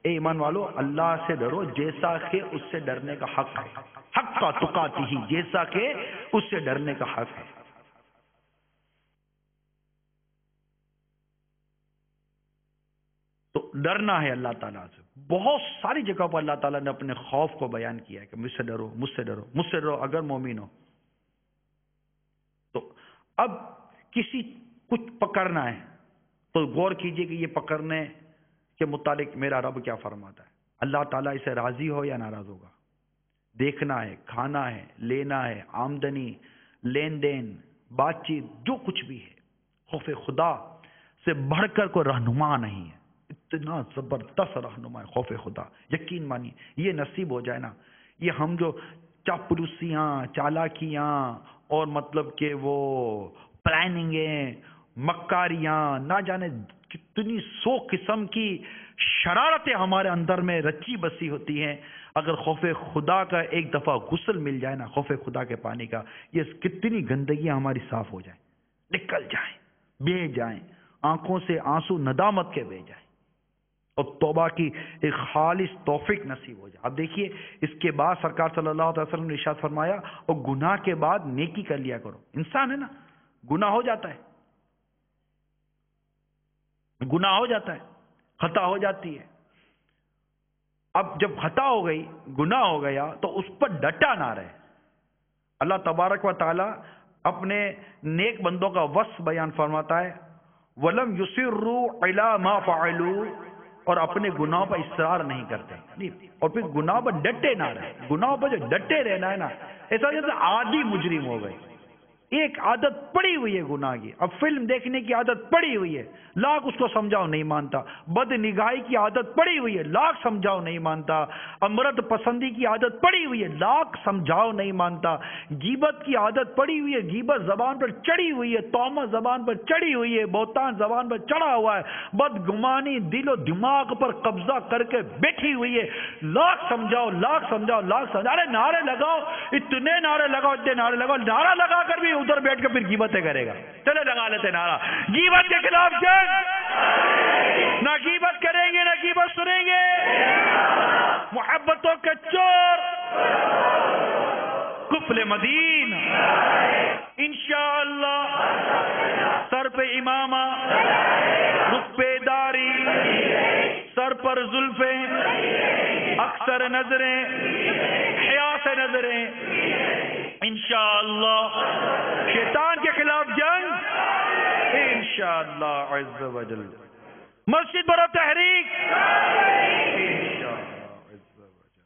اے ایمان والو اللہ سے ڈرو جیسا کہ اس سے ڈرنے کا حق ہے، حق تقاتہ، جیسا کہ اس سے ڈرنے کا حق ہے۔ تو ڈرنا ہے اللہ تعالیٰ سے، بہت ساری جگہ پر اللہ تعالیٰ نے اپنے خوف کو بیان کیا ہے کہ مجھ سے ڈرو، مجھ سے ڈرو، مجھ سے ڈرو اگر مومن ہو۔ تو اب کسی کچھ پکڑنا ہے تو غور کیجئے کہ یہ پکڑنے کے متعلق میرا رب کیا فرماتا ہے، اللہ تعالیٰ اسے راضی ہو یا ناراض ہوگا، دیکھنا ہے، کھانا ہے، لینا ہے، آمدنی، لین دین، بات چیت، جو کچھ بھی ہے، خوف خدا سے بڑھ کر کوئی رہنما نہیں ہے، اتنا زبردست رہنما ہے خوف خدا، یقین مانیے یہ نصیب ہو جائے نا، یہ ہم جو چاپلوسیاں، چالاکیاں اور مطلب کہ وہ پلاننگیں، مکاریاں، نہ جانے کتنی 100 قسم کی شرارتیں ہمارے اندر میں رچی بسی ہوتی ہیں، اگر خوف خدا کا ایک دفعہ غسل مل جائے نا، خوف خدا کے پانی کا، یہ کتنی گندگیاں ہماری صاف ہو جائیں، نکل جائیں، بہہ جائیں، آنکھوں سے آنسو ندامت کے بہہ جائیں، اور توبہ کی ایک خالص توفیق نصیب ہو جائے۔ اب دیکھیے اس کے بعد سرکار صلی اللہ علیہ وسلم نے ارشاد فرمایا اور گناہ کے بعد نیکی کر لیا کرو، انسان ہے نا، گناہ ہو جاتا ہے، گناہ ہو جاتا ہے، خطا ہو جاتی ہے، اب جب خطا ہو گئی، گناہ ہو گیا تو اس پر ڈٹا نہ رہے، اللہ تبارک و تعالی اپنے نیک بندوں کا وصف بیان فرماتا ہے وَلَمْ يُصِرُّوا عَلَى مَا فَعَلُوا، اور اپنے گناہوں پر اصرار نہیں کرتے، اور پھر گناہوں پر ڈٹے نہ رہے، گناہوں پر جو ڈٹے رہنا ہے نا، ایسا جیسے عادی مجرم ہو گئے، ایک عادت پڑی ہوئی ہے گناہ کی، اب فلم دیکھنے کی عادت پڑی ہوئی ہے، لاکھ اس کو سمجھاؤ نہیں مانتا، بد نگاہی کی عادت پڑی ہوئی ہے، لاکھ سمجھاؤ نہیں مانتا، امرد پسندی کی عادت پڑی ہوئی ہے، لاکھ سمجھاؤ نہیں مانتا، غیبت کی عادت پڑی ہوئی ہے، غیبت زبان پر چڑھی ہوئی ہے، تہمت زبان پر چڑھی ہوئی ہے، بہتان زبان پر چڑھا ہوا ہے، بدگمانی دل و دماغ پر قبضہ کر کے بیٹھی ہوئی ہے، لاکھ سمجھاؤ، لاکھ سمجھاؤ، لاکھ سمجھاؤ، ارے نعرے لگاؤ، اتنے نعرے لگاؤ، اتنے نعرے لگاؤ، نعرہ لگا کر بھی ادھر بیٹھ کے پھر غیبتیں کرے گا، چلے لگا لیتے نعرہ، غیبت کے خلاف جنگ، نہ غیبت کریں گے نہ غیبت سنیں گے، محبتوں کے چور قفل مدین، انشاءاللہ سر پہ امامہ، رخ پہ داری، سر پر زلفیں، اکثر نظریں حیا سے نظریں انشاءاللہ، شیطان کے خلاف جنگ انشاءاللہ عز و جل، مسجد برو تحریک انشاءاللہ عز و جل۔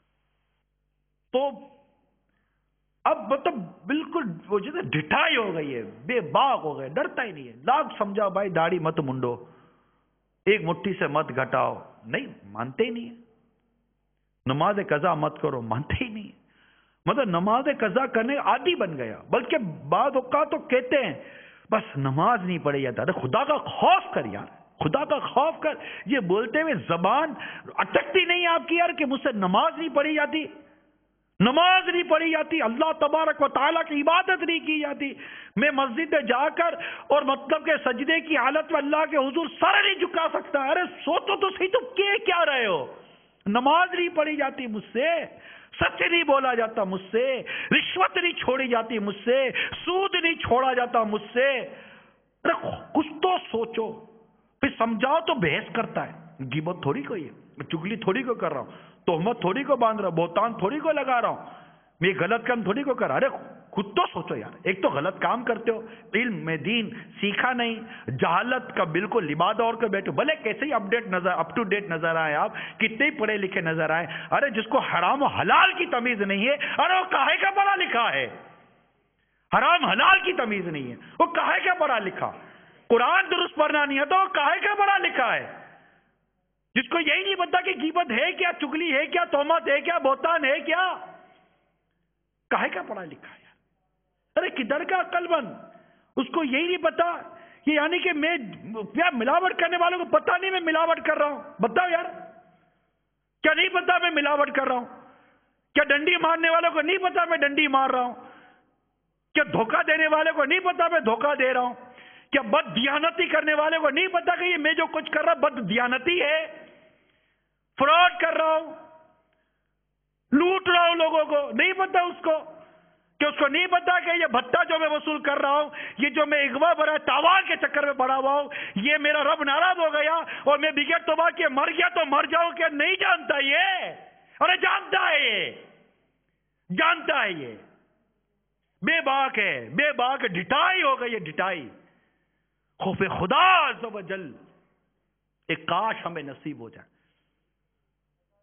تو اب مطلب بالکل وہ جیسے ڈٹائی ہو گئی ہے، بے باک ہو گئے، ڈرتا ہی نہیں ہے۔ لاکھ سمجھا بھائی داڑھی مت منڈو، ایک مٹھی سے مت گھٹاؤ، نہیں مانتے ہی نہیں ہے۔ نماز قضا مت کرو، مانتے ہی نہیں ہے۔ مطلب نماز قضا کرنے عادی بن گیا، بلکہ بعض اوقات تو کہتے ہیں بس نماز نہیں پڑھی جاتا۔ ارے خدا کا خوف کر یار، خدا کا خوف کر۔ یہ بولتے ہوئے زبان اٹکتی نہیں آپ کی یار کہ مجھ سے نماز نہیں پڑھی جاتی، نماز نہیں پڑھی جاتی، اللہ تبارک و تعالیٰ کی عبادت نہیں کی جاتی، میں مسجد میں جا کر اور مطلب کہ سجدے کی حالت میں اللہ کے حضور سر نہیں جھکا سکتا۔ ارے سوچو تو صحیح، تم کیا رہے ہو؟ نماز نہیں پڑھی جاتی مجھ سے، سچ نہیں بولا جاتا مجھ سے، رشوت نہیں چھوڑی جاتی مجھ سے، سود نہیں چھوڑا جاتا مجھ سے۔ ارے کچھ تو سوچو، پھر سمجھاؤ تو بحث کرتا ہے۔ غیبت تھوڑی کوئی ہے، چگلی تھوڑی کو کر رہا ہوں، تہمت تھوڑی کو باندھ رہا ہوں، بہتان تھوڑی کو لگا رہا ہوں، میں غلط کام تھوڑی کو کر رہا۔ ارے خود تو سوچو یار، ایک تو غلط کام کرتے ہو، علم میں دین سیکھا نہیں، جہالت کا بالکل لبادہ اور کر بیٹھو، بھلے کیسے ہی اپ ٹو ڈیٹ نظر آئے، آپ کتنے ہی پڑھے لکھے نظر آئے، ارے جس کو حرام و حلال کی تمیز نہیں ہے، ارے وہ کاہے کا پڑھا لکھا ہے؟ حرام حلال کی تمیز نہیں ہے، وہ کاہے کا پڑھا لکھا؟ قرآن درست پڑھنا نہیں ہے تو وہ کاہے کا پڑھا لکھا ہے؟ جس کو یہی نہیں پتا کہ غیبت ہے کیا، چگلی ہے کیا، تہمت ہے کیا، بہتان ہے کیا، کاہے کا پڑھا لکھا ہے؟ ارے کدھر کا عقل مند، اس کو یہی نہیں پتا کہ یعنی کہ میں ملاوٹ کرنے والوں کو پتا نہیں میں ملاوٹ کر رہا ہوں؟ بتاؤ یار، کیا نہیں پتا میں ملاوٹ کر رہا ہوں؟ کیا ڈنڈی مارنے والوں کو نہیں پتا میں ڈنڈی مار رہا ہوں؟ کیا دھوکہ دینے والے کو نہیں پتا میں دھوکہ دے رہا ہوں؟ کیا بد دیانتی کرنے والے کو نہیں پتا کہ یہ میں جو کچھ کر رہا بد دیانتی ہے، فراڈ کر رہا ہوں، لوٹ رہا ہوں لوگوں کو؟ نہیں پتا اس کو، کہ اس کو نہیں پتا کہ یہ بھتہ جو میں وصول کر رہا ہوں، یہ جو میں اغوا برا تاوان کے چکر میں پڑا ہوا ہوں، یہ میرا رب ناراض ہو گیا اور میں بغیر توبہ کے مر گیا تو مر جاؤں؟ کیا نہیں جانتا یہ؟ ارے جانتا ہے، یہ جانتا ہے، یہ بے باک ہے، بے باک، ڈٹائی ہو گئی ہے، ڈٹائی۔ خوف خدا عز و جل ایک کاش ہمیں نصیب ہو جائے۔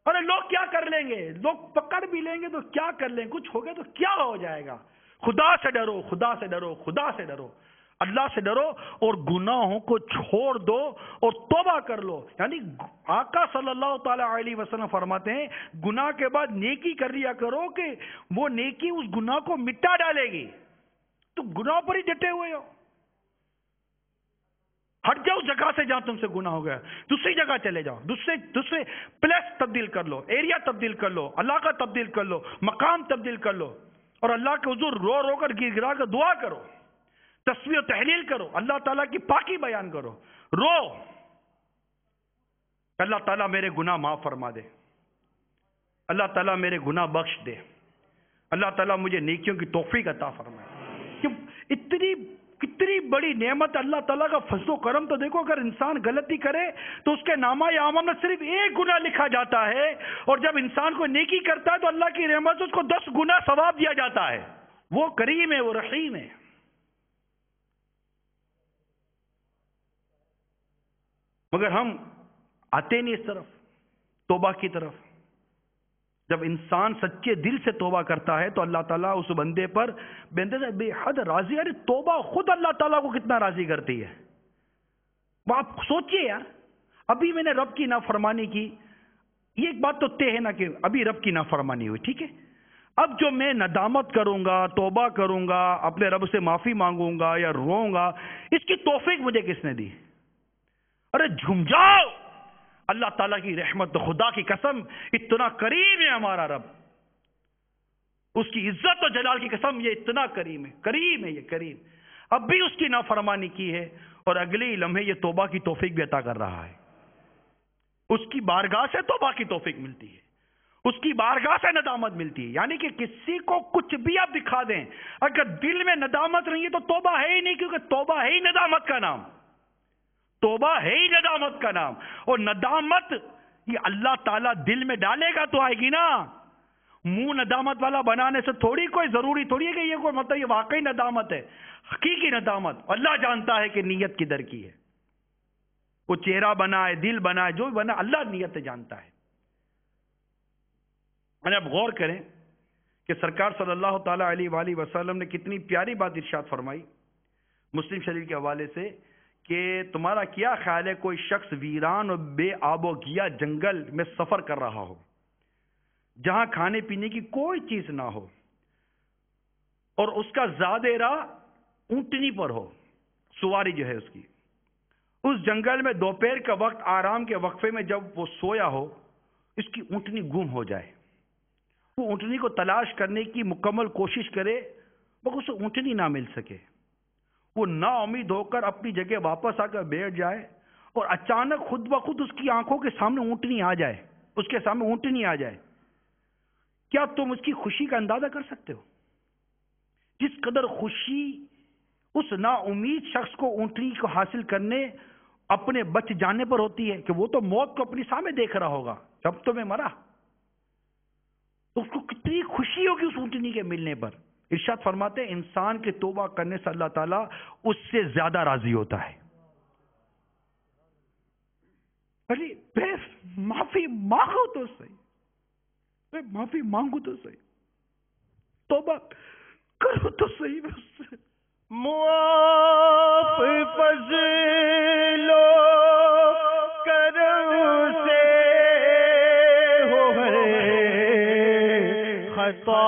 ارے لوگ کیا کر لیں گے، لوگ پکڑ بھی لیں گے تو کیا کر لیں گے، کچھ ہو گیا تو کیا ہو جائے گا؟ خدا سے ڈرو، خدا سے ڈرو، خدا سے ڈرو، اللہ سے ڈرو اور گناہوں کو چھوڑ دو اور توبہ کر لو۔ یعنی آقا صلی اللہ تعالی علیہ وسلم فرماتے ہیں گناہ کے بعد نیکی کر لیا کرو کہ وہ نیکی اس گناہ کو مٹا ڈالے گی۔ تو گناہ پر ہی ڈٹے ہوئے ہو، ہٹ جاؤ جگہ سے جہاں تم سے گناہ ہو گیا، دوسری جگہ چلے جاؤ، دوسرے پلیس تبدیل کر لو، ایریا تبدیل کر لو، علاقہ تبدیل کر لو، مقام تبدیل کر لو، اور اللہ کے حضور رو رو کر گر گرا کر دعا کرو، تسبیح و تحلیل کرو، اللہ تعالیٰ کی پاکی بیان کرو، رو اللہ تعالیٰ میرے گناہ معاف فرما دے، اللہ تعالیٰ میرے گناہ بخش دے، اللہ تعالیٰ مجھے نیکیوں کی توفیق عطا فرمائے۔ کہ کتنی بڑی نعمت اللہ تعالیٰ کا فضل و کرم۔ تو دیکھو اگر انسان غلطی کرے تو اس کے نامہ اعمال میں صرف ایک گناہ لکھا جاتا ہے، اور جب انسان کو نیکی کرتا ہے تو اللہ کی رحمت سے اس کو 10 گنا ثواب دیا جاتا ہے۔ وہ کریم ہے، وہ رحیم ہے۔ مگر ہم آتے نہیں اس طرف، توبہ کی طرف۔ جب انسان سچے دل سے توبہ کرتا ہے تو اللہ تعالیٰ اس بندے پر بے حد راضی ہے۔ توبہ خود اللہ تعالیٰ کو کتنا راضی کرتی ہے، وہ آپ سوچئے یار۔ ابھی میں نے رب کی نافرمانی کی، یہ ایک بات تو طے ہے نا کہ ابھی رب کی نافرمانی ہوئی، ٹھیک ہے۔ اب جو میں ندامت کروں گا، توبہ کروں گا، اپنے رب سے معافی مانگوں گا یا روؤں گا، اس کی توفیق مجھے کس نے دی؟ ارے جھوم جاؤ، اللہ تعالیٰ کی رحمت، تو خدا کی قسم اتنا کریم ہے ہمارا رب، اس کی عزت و جلال کی قسم یہ اتنا کریم ہے، کریم ہے یہ کریم۔ اب بھی اس کی نافرمانی کی ہے اور اگلے ہی لمحے یہ توبہ کی توفیق بھی عطا کر رہا ہے۔ اس کی بارگاہ سے توبہ کی توفیق ملتی ہے، اس کی بارگاہ سے ندامت ملتی ہے۔ یعنی کہ کسی کو کچھ بھی آپ دکھا دیں، اگر دل میں ندامت نہیں ہے تو توبہ ہے ہی نہیں، کیونکہ توبہ ہے ہی ندامت کا نام، توبہ ہے ہی ندامت کا نام۔ اور ندامت یہ اللہ تعالیٰ دل میں ڈالے گا تو آئے گی نا. منہ ندامت والا بنانے سے تھوڑی کوئی ضروری تھوڑی ہے کہ یہ کوئی مطلب یہ واقعی ندامت ہے، حقیقی ندامت. اللہ جانتا ہے کہ نیت کدھر کی ہے. وہ چہرہ بنائے، دل بنائے، جو بھی بنا، اللہ نیت جانتا ہے. اب غور کریں کہ سرکار صلی اللہ تعالی علیہ وآلہ وسلم نے کتنی پیاری بات ارشاد فرمائی مسلم شریف کے حوالے سے کہ تمہارا کیا خیال ہے کوئی شخص ویران اور بے آب و گیا جنگل میں سفر کر رہا ہو، جہاں کھانے پینے کی کوئی چیز نہ ہو، اور اس کا زیادہ راہ اونٹنی پر ہو، سواری جو ہے اس کی. اس جنگل میں دوپہر کا وقت آرام کے وقفے میں جب وہ سویا ہو، اس کی اونٹنی گم ہو جائے. وہ اونٹنی کو تلاش کرنے کی مکمل کوشش کرے مگر اسے اونٹنی نہ مل سکے. وہ نا امید ہو کر اپنی جگہ واپس آ کر بیٹھ جائے اور اچانک خود بخود اس کی آنکھوں کے سامنے اونٹنی آ جائے، اس کے سامنے اونٹنی آ جائے. کیا تم اس کی خوشی کا اندازہ کر سکتے ہو؟ جس قدر خوشی اس نا امید شخص کو اونٹنی کو حاصل کرنے، اپنے بچ جانے پر ہوتی ہے، کہ وہ تو موت کو اپنی سامنے دیکھ رہا ہوگا جب تو میں مرا، اس کو کتنی خوشی ہوگی اس اونٹنی کے ملنے پر. ارشاد فرماتے ہیں انسان کے توبہ کرنے سے اللہ تعالیٰ اس سے زیادہ راضی ہوتا ہے. بے معافی مانگو تو صحیح، معافی مانگو تو صحیح، توبہ کرو تو صحیح. بس معاف فضل و کرم سے ہو ہے خطا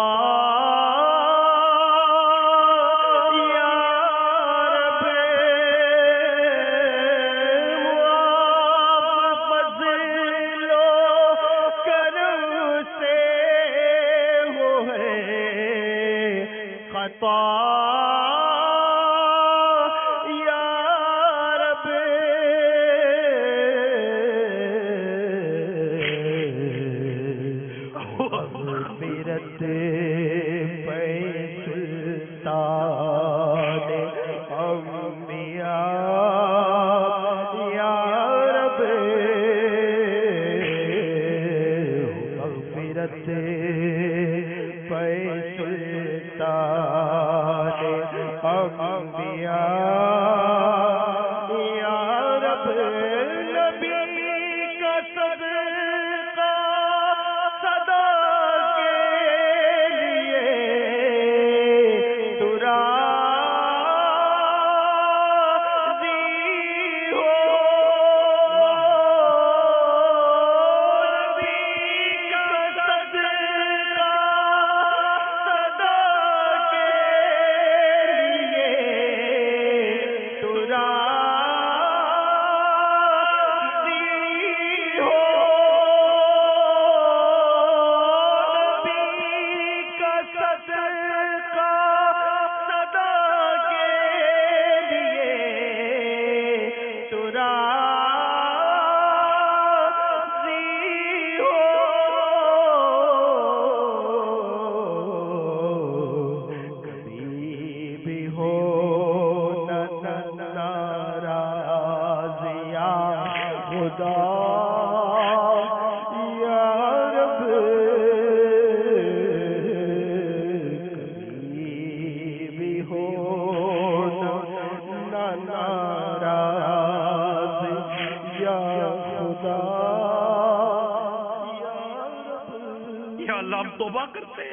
توبہ کرتے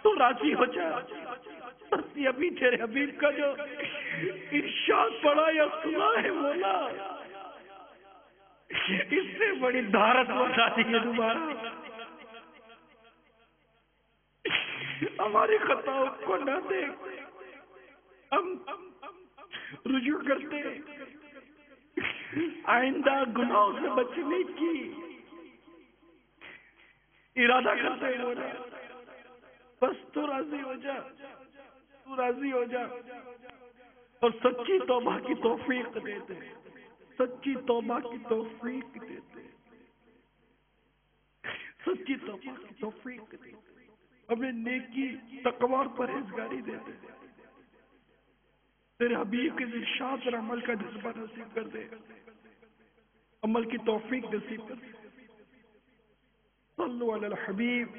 تو راضی ہو جا. بس ابھی تیرے حبیب کا جو ارشاد پڑا یا سنا ہے مولا، اس سے بڑی دھارت بتا دی ہے دوبارہ. ہماری خطاؤں کو نہ دیکھ، ہم رجوع کرتے، آئندہ گناہوں سے بچنے کی ارادہ کرتے ہیں. بس تو راضی ہو جا، تو راضی ہو جا اور سچی توبہ کی توفیق دے دے، سچی توبہ کی توفیق دے دے، سچی توبہ کی توفیق دے دے، ہمیں نیکی تقوی اور پرہیزگاری دے دے، تیرے حبیب کے ارشاد پر عمل کا جذبہ نصیب کر دے. عمل کی توفیق نصیب کر. صلو علی الحبیب.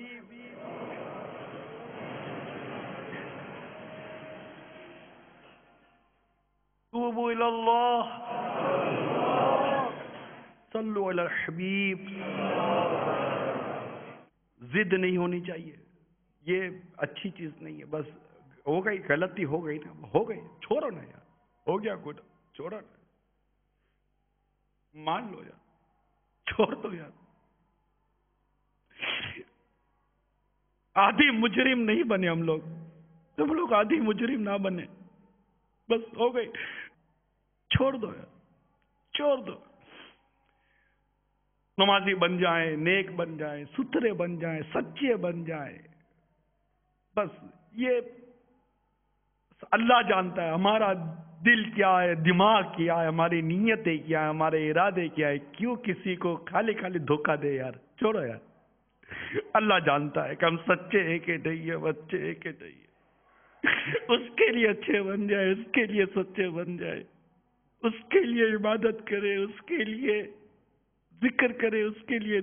توبوا الی اللہ. صلو علی الحبیب. ضد نہیں ہونی چاہیے، یہ اچھی چیز نہیں ہے. بس ہو گئی، غلطی ہو گئی نا، ہو گئی، چھوڑو نا یار، ہو گیا کچھ، چھوڑو نا، مان لو یار، چھوڑ دو یار. آدھی مجرم نہیں بنے ہم لوگ آدھی مجرم نہ بنے. بس ہو گئی، چھوڑ دو یار، چھوڑ دو. نمازی بن جائیں، نیک بن جائیں، ستھرے بن جائیں، سچے بن جائیں. بس یہ اللہ جانتا ہے ہمارا دل کیا ہے، دماغ کیا ہے، ہماری نیتیں کیا ہے، ہمارے ارادے کیا ہے. کیوں کسی کو خالی خالی دھوکہ دے یار، چھوڑو یار. اللہ جانتا ہے کہ ہم سچے ہیں کہ نہیں ہے، بچے ہیں کہ نہیں ہے. اس کے لیے اچھے بن جائے، اس کے لیے سچے بن جائے، اس کے لیے عبادت کرے، اس کے لیے ذکر کرے، اس کے لیے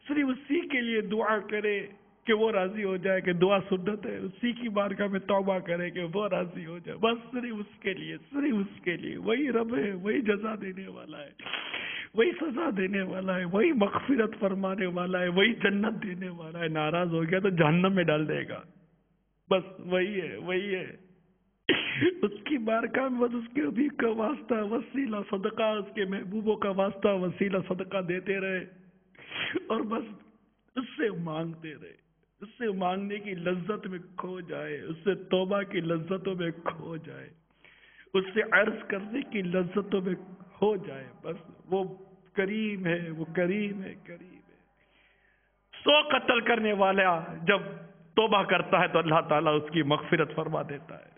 صرف اسی کے لیے دعا کرے کہ وہ راضی ہو جائے، کہ دعا سنت ہے. اسی کی بارگاہ میں توبہ کرے کہ وہ راضی ہو جائے. بس صرف اس کے لیے، صرف اس کے لیے. وہی رب ہے، وہی جزا دینے والا ہے، وہی سزا دینے والا ہے، وہی مغفرت فرمانے والا ہے، وہی جنت دینے والا ہے. ناراض ہو گیا تو جہنم میں ڈال دے گا. بس وہی ہے، وہی ہے. اس کی بارگاہ میں بس اس کے حبیب کا واسطہ وسیلہ صدقہ، اس کے محبوبوں کا واسطہ وسیلہ صدقہ دیتے رہے، اور بس اس سے مانگتے رہے. اس سے مانگنے کی لذت میں کھو جائے، اس سے توبہ کی لذتوں میں کھو جائے، اس سے عرض کرنے کی لذتوں میں ہو جائے. بس وہ کریم ہے، وہ کریم ہے، کریم ہے. 100 قتل کرنے والا جب توبہ کرتا ہے تو اللہ تعالیٰ اس کی مغفرت فرما دیتا ہے،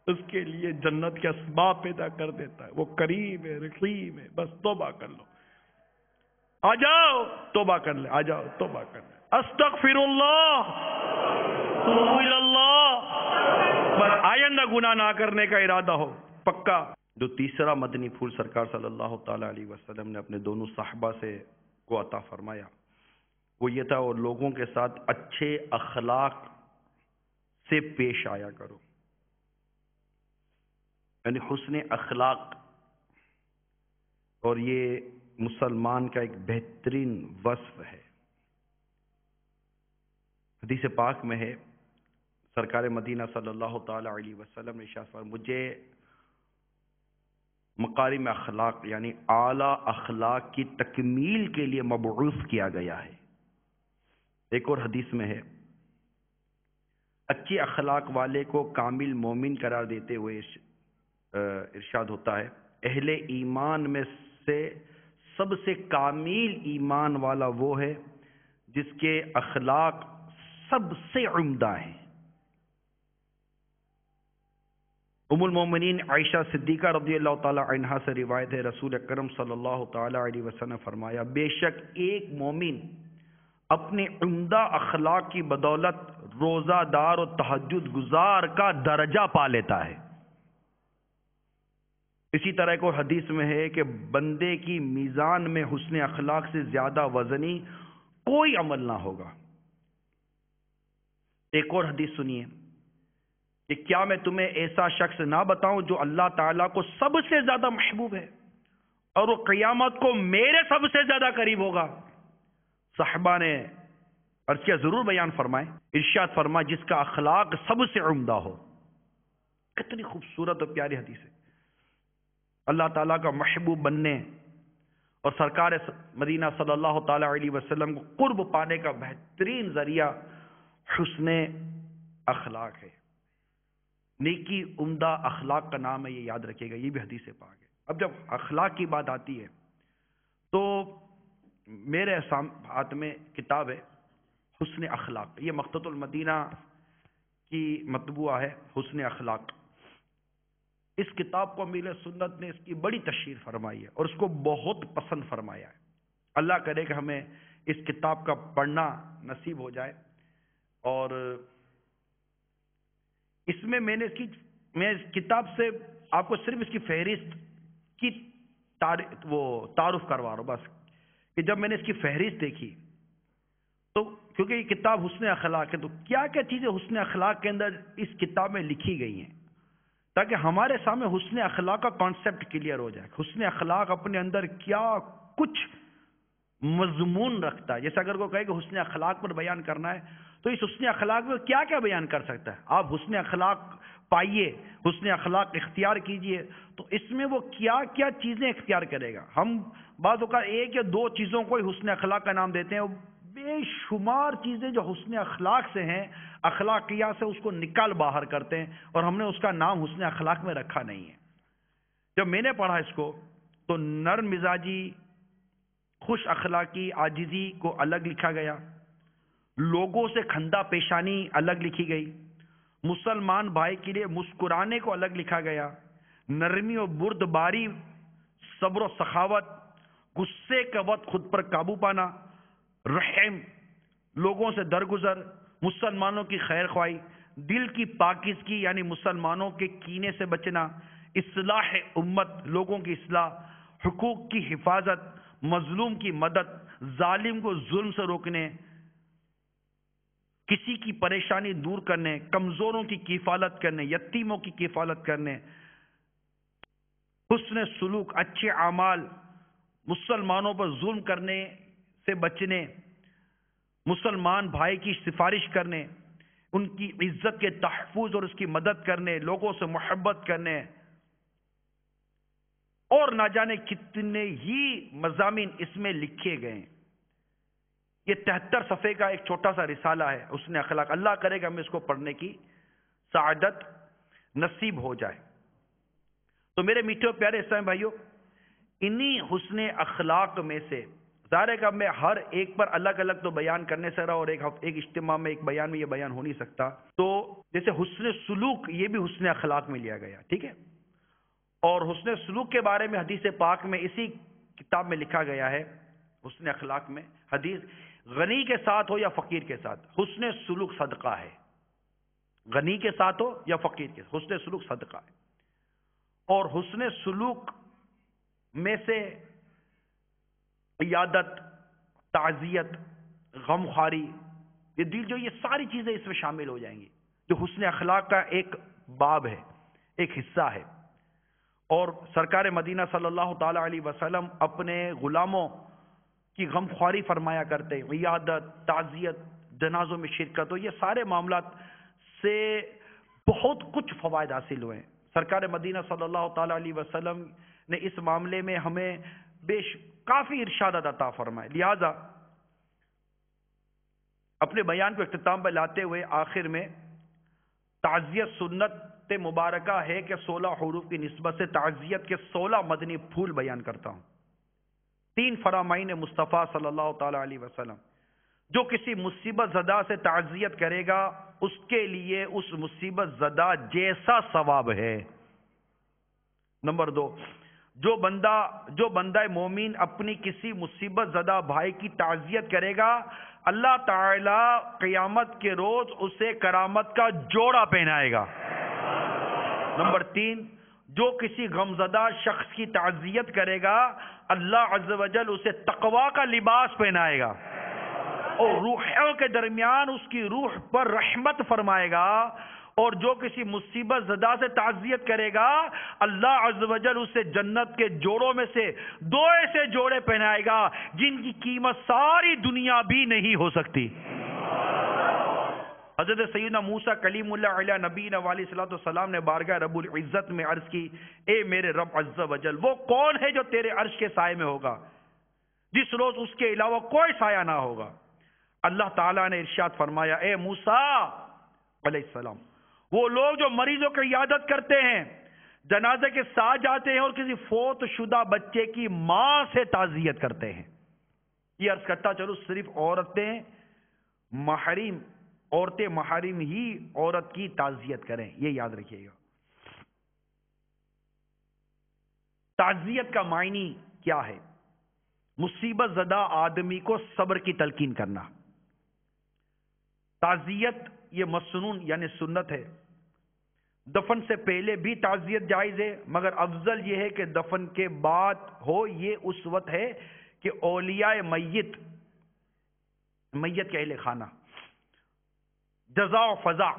اس کے لیے جنت کے اسباب پیدا کر دیتا ہے. وہ کریم ہے، رحیم ہے. بس توبہ کر لو، آ جاؤ توبہ کر لے، آ جاؤ توبہ کر لے. استغفر اللہ، توبوا الی اللہ. بس آئندہ گناہ نہ کرنے کا ارادہ ہو پکا. جو تیسرا مدنی پھول سرکار صلی اللہ تعالی علیہ وسلم نے اپنے دونوں صحابہ سے کو عطا فرمایا، وہ یہ تھا، اور لوگوں کے ساتھ اچھے اخلاق سے پیش آیا کرو. یعنی حسن اخلاق، اور یہ مسلمان کا ایک بہترین وصف ہے. حدیث پاک میں ہے، سرکار مدینہ صلی اللہ تعالی علیہ وسلم نے ارشاد فرمایا، مجھے مکارم اخلاق یعنی اعلی اخلاق کی تکمیل کے لیے مبعوث کیا گیا ہے. ایک اور حدیث میں ہے، اچھے اخلاق والے کو کامل مومن قرار دیتے ہوئے ارشاد ہوتا ہے، اہل ایمان میں سے سب سے کامل ایمان والا وہ ہے جس کے اخلاق سب سے عمدہ ہیں. ام المومنین عائشہ صدیقہ رضی اللہ تعالی عنہا سے روایت ہے، رسول اکرم صلی اللہ تعالی علیہ وسلم نے فرمایا، بے شک ایک مومن اپنے عمدہ اخلاق کی بدولت روزہ دار اور تہجد گزار کا درجہ پا لیتا ہے. اسی طرح کو حدیث میں ہے کہ بندے کی میزان میں حسن اخلاق سے زیادہ وزنی کوئی عمل نہ ہوگا. ایک اور حدیث سنیے کہ کیا میں تمہیں ایسا شخص نہ بتاؤں جو اللہ تعالیٰ کو سب سے زیادہ محبوب ہے اور وہ قیامت کو میرے سب سے زیادہ قریب ہوگا. صحابہ نے عرض کیا ضرور بیان فرمائے. ارشاد فرما جس کا اخلاق سب سے عمدہ ہو. کتنی خوبصورت اور پیاری حدیث ہے. اللہ تعالیٰ کا محبوب بننے اور سرکار مدینہ صلی اللہ تعالی علیہ وسلم کو قرب پانے کا بہترین ذریعہ حسن اخلاق ہے. نیکی عمدہ اخلاق کا نام ہے، یہ یاد رکھیے گا، یہ بھی حدیث پاک ہے. اب جب اخلاق کی بات آتی ہے تو میرے ہاتھ میں کتاب ہے حسن اخلاق. یہ مقتۃ المدینہ کی مطبوعہ ہے حسن اخلاق. اس کتاب کو امیر سنت نے اس کی بڑی تشریح فرمائی ہے اور اس کو بہت پسند فرمایا ہے. اللہ کرے کہ ہمیں اس کتاب کا پڑھنا نصیب ہو جائے. اور اس میں میں اس کتاب سے آپ کو صرف اس کی فہرست کی تعارف کروا رہا ہوں بس، کہ جب میں نے اس کی فہرست دیکھی تو کیونکہ یہ کتاب حسن اخلاق ہے، تو کیا کیا چیزیں حسن اخلاق کے اندر اس کتاب میں لکھی گئی ہیں تاکہ ہمارے سامنے حسن اخلاق کا کانسیپٹ کلیئر ہو جائے. حسن اخلاق اپنے اندر کیا کچھ مضمون رکھتا ہے. جیسے اگر کوئی کہے کہ حسن اخلاق پر بیان کرنا ہے تو اس حسن اخلاق میں کیا کیا بیان کر سکتا ہے. آپ حسن اخلاق پائیے، حسن اخلاق اختیار کیجئے تو اس میں وہ کیا کیا چیزیں اختیار کرے گا. ہم بعض اوقات ایک یا دو چیزوں کو ہی حسن اخلاق کا نام دیتے ہیں، بے شمار چیزیں جو حسن اخلاق سے ہیں، اخلاقیات سے اس کو نکال باہر کرتے ہیں اور ہم نے اس کا نام حسن اخلاق میں رکھا نہیں ہے. جب میں نے پڑھا اس کو تو نرم مزاجی، خوش اخلاقی، عاجزی کو الگ لکھا گیا، لوگوں سے کھندہ پیشانی الگ لکھی گئی، مسلمان بھائی کے لیے مسکرانے کو الگ لکھا گیا، نرمی و بردباری، صبر و سخاوت، غصے کے وقت خود پر قابو پانا، رحم، لوگوں سے درگزر، مسلمانوں کی خیر خواہی، دل کی پاکیزگی یعنی مسلمانوں کے کینے سے بچنا، اصلاح امت، لوگوں کی اصلاح، حقوق کی حفاظت، مظلوم کی مدد، ظالم کو ظلم سے روکنے، کسی کی پریشانی دور کرنے، کمزوروں کی کفالت کرنے، یتیموں کی کفالت کرنے، حسن سلوک، اچھے اعمال، مسلمانوں پر ظلم کرنے سے بچنے، مسلمان بھائی کی سفارش کرنے، ان کی عزت کے تحفظ اور اس کی مدد کرنے، لوگوں سے محبت کرنے، اور نہ جانے کتنے ہی مضامین اس میں لکھے گئے. یہ 73 صفحے کا ایک چھوٹا سا رسالہ ہے حسن اخلاق. اللہ کرے گا ہمیں اس کو پڑھنے کی سعادت نصیب ہو جائے. تو میرے میٹھے پیارے اسلام بھائیوں، انہی حسن اخلاق میں سے ظاہر ہے کہ میں ہر ایک پر الگ الگ تو بیان کرنے سے رہا اور ایک اجتماع میں ایک بیان میں یہ بیان ہو نہیں سکتا. تو جیسے حسن سلوک، یہ بھی حسن اخلاق میں لیا گیا، ٹھیک ہے. اور حسن سلوک کے بارے میں حدیث پاک میں اسی کتاب میں لکھا گیا ہے. حسن اخلاق میں حدیث، غنی کے ساتھ ہو یا فقیر کے ساتھ حسن سلوک صدقہ ہے. غنی کے ساتھ ہو یا فقیر کے ساتھ حسن سلوک صدقہ ہے. اور حسن سلوک میں سے عیادت، تعزیت، غمخواری، یہ ساری چیزیں اس میں شامل ہو جائیں گی جو حسن اخلاق کا ایک باب ہے، ایک حصہ ہے. اور سرکار مدینہ صلی اللہ تعالی علیہ وسلم اپنے غلاموں کی غمخواری فرمایا کرتے، عیادت، تعزیت، جنازوں میں شرکت، تو یہ سارے معاملات سے بہت کچھ فوائد حاصل ہوئے. سرکار مدینہ صلی اللہ تعالی علیہ وسلم نے اس معاملے میں ہمیں کافی ارشادات عطا فرمائے. لہذا اپنے بیان کو اختتام پر لاتے ہوئے آخر میں تعزیت سنت مبارکہ ہے کہ 16 حروف کی نسبت سے تعزیت کے 16 مدنی پھول بیان کرتا ہوں. 3 فرامین مصطفیٰ صلی اللہ تعالی علیہ وسلم. جو کسی مصیبت زدہ سے تعزیت کرے گا اس کے لیے اس مصیبت زدہ جیسا ثواب ہے. نمبر 2، جو بندہ مومن اپنی کسی مصیبت زدہ بھائی کی تعزیت کرے گا اللہ تعالی قیامت کے روز اسے کرامت کا جوڑا پہنائے گا. نمبر 3، جو کسی غمزدہ شخص کی تعزیت کرے گا اللہ عز و جل اسے تقوی کا لباس پہنائے گا اور روحوں کے درمیان اس کی روح پر رحمت فرمائے گا. اور جو کسی مصیبت زدہ سے تعزیت کرے گا اللہ عز و جل اسے جنت کے جوڑوں میں سے 2 ایسے جوڑے پہنائے گا جن کی قیمت ساری دنیا بھی نہیں ہو سکتی. حضرت سیدنا موسیٰ کلیم اللہ علیہ نبینا علیہ الصلوۃ والسلام نے بارگاہ رب العزت میں عرض کی، اے میرے رب عز و جل، وہ کون ہے جو تیرے عرش کے سائے میں ہوگا جس روز اس کے علاوہ کوئی سایہ نہ ہوگا؟ اللہ تعالیٰ نے ارشاد فرمایا، اے موسیٰ علیہ السلام، وہ لوگ جو مریضوں کی عیادت کرتے ہیں، جنازے کے ساتھ جاتے ہیں اور کسی فوت شدہ بچے کی ماں سے تعزیت کرتے ہیں. یہ عرض کرتا چلو صرف عورتیں محارم ہی عورت کی تعزیت کریں، یہ یاد رکھیے گا. تعزیت کا معنی کیا ہے؟ مصیبت زدہ آدمی کو صبر کی تلقین کرنا. تعزیت یہ مسنون یعنی سنت ہے. دفن سے پہلے بھی تعزیت جائز ہے، مگر افضل یہ ہے کہ دفن کے بعد ہو۔ یہ اس وقت ہے کہ اولیاء میت کے اہل خانہ جزا و فضا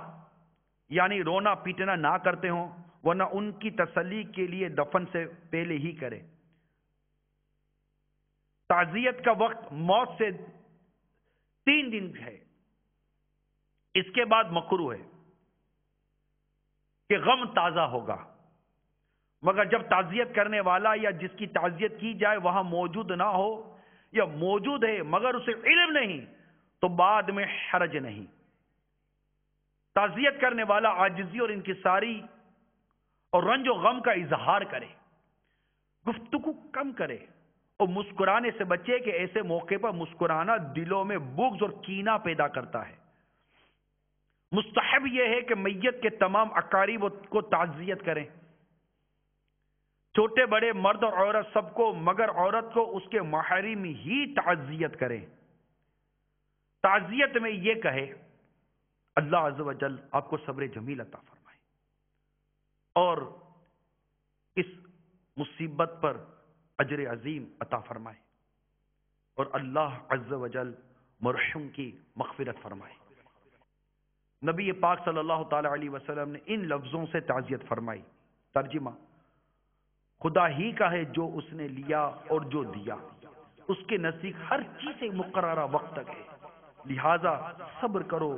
یعنی رونا پیٹنا نہ کرتے ہوں، ورنہ ان کی تسلی کے لیے دفن سے پہلے ہی کرے۔ تعزیت کا وقت موت سے 3 دن ہے، اس کے بعد مکروہ ہے کہ غم تازہ ہوگا، مگر جب تعزیت کرنے والا یا جس کی تعزیت کی جائے وہاں موجود نہ ہو، یا موجود ہے مگر اسے علم نہیں، تو بعد میں حرج نہیں۔ تعزیت کرنے والا عاجزی اور انکساری اور رنج و غم کا اظہار کرے، گفتگو کم کرے اور مسکرانے سے بچے کہ ایسے موقع پر مسکرانا دلوں میں بغض اور کینہ پیدا کرتا ہے۔ مستحب یہ ہے کہ میت کے تمام اقارب کو تعزیت کریں، چھوٹے بڑے مرد اور عورت سب کو، مگر عورت کو اس کے محارم ہی تعزیت کریں۔ تعزیت میں یہ کہے اللہ عز و جل آپ کو صبر جمیل عطا فرمائے اور اس مصیبت پر اجر عظیم عطا فرمائے، اور اللہ عز و جل مرحوم کی مغفرت فرمائے۔ نبی پاک صلی اللہ تعالی علیہ وسلم نے ان لفظوں سے تعزیت فرمائی۔ ترجمہ: خدا ہی کا ہے جو اس نے لیا اور جو دیا، اس کے نزدیک ہر چیز ایک مقررہ وقت تک ہے، لہذا صبر کرو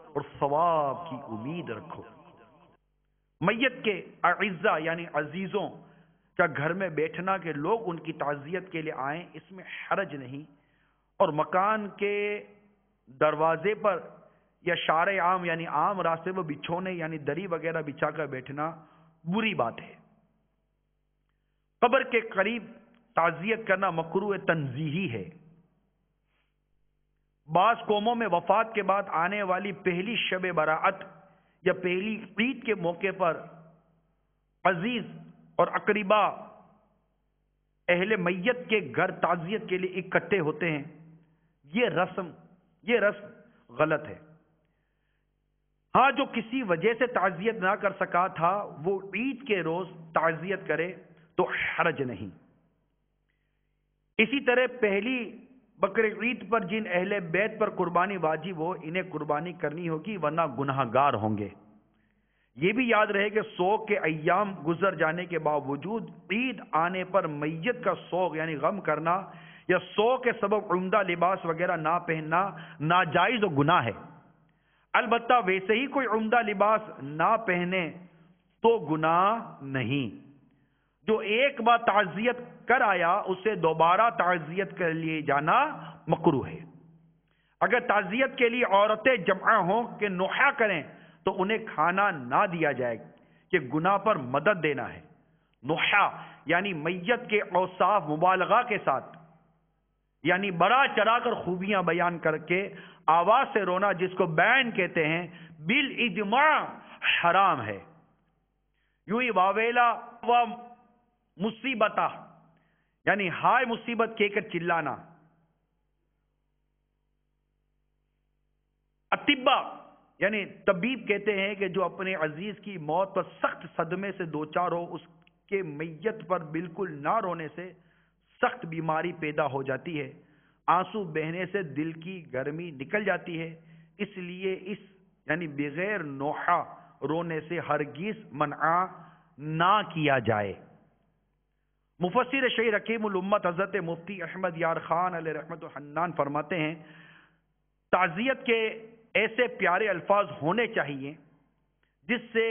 اور ثواب کی امید رکھو۔ میت کے اعزاء یعنی عزیزوں کا گھر میں بیٹھنا کہ لوگ ان کی تعزیت کے لیے آئیں، اس میں حرج نہیں، اور مکان کے دروازے پر یا شارع عام یعنی عام راستے پر بچھونے یعنی دری وغیرہ بچھا کر بیٹھنا بری بات ہے۔ قبر کے قریب تعزیت کرنا مکروہ تنزیہی ہے۔ بعض قوموں میں وفات کے بعد آنے والی پہلی شب براعت یا پہلی عید کے موقع پر عزیز اور اقربا اہل میت کے گھر تعزیت کے لیے اکٹھے ہوتے ہیں۔ یہ رسم غلط ہے۔ ہاں، جو کسی وجہ سے تعزیت نہ کر سکا تھا وہ عید کے روز تعزیت کرے تو حرج نہیں۔ اسی طرح پہلی بقر عید پر جن اہل بیت پر قربانی واجب ہو انہیں قربانی کرنی ہوگی، ورنہ گناہ گار ہوں گے۔ یہ بھی یاد رہے کہ سوگ کے ایام گزر جانے کے باوجود عید آنے پر میت کا سوگ یعنی غم کرنا یا سوگ کے سبب عمدہ لباس وغیرہ نہ پہننا ناجائز و گناہ ہے۔ البتہ ویسے ہی کوئی عمدہ لباس نہ پہنے تو گناہ نہیں۔ جو ایک بار تعزیت کر آیا اسے دوبارہ تعزیت کے لیے جانا مکروہ ہے۔ اگر تعزیت کے لیے عورتیں جمع ہوں کہ نوحہ کریں تو انہیں کھانا نہ دیا جائے کہ گناہ پر مدد دینا ہے۔ نوحہ یعنی میت کے اوصاف مبالغہ کے ساتھ یعنی بڑا چڑھا کر خوبیاں بیان کر کے آواز سے رونا، جس کو بین کہتے ہیں، بالاجماع حرام ہے۔ یوں ہی واویلا و مصیبتہ یعنی ہائے مصیبت کہہ کر چلانا۔ اطباء یعنی طبیب کہتے ہیں کہ جو اپنے عزیز کی موت پر سخت صدمے سے دوچار ہو اس کے میت پر بالکل نہ رونے سے سخت بیماری پیدا ہو جاتی ہے، آنسو بہنے سے دل کی گرمی نکل جاتی ہے، اس لیے اس یعنی بغیر نوحہ رونے سے ہرگز منع نہ کیا جائے۔ مفسر شیخ حکیم الامت حضرت مفتی احمد یار خان علیہ رحمت الحنان فرماتے ہیں تعزیت کے ایسے پیارے الفاظ ہونے چاہیے جس سے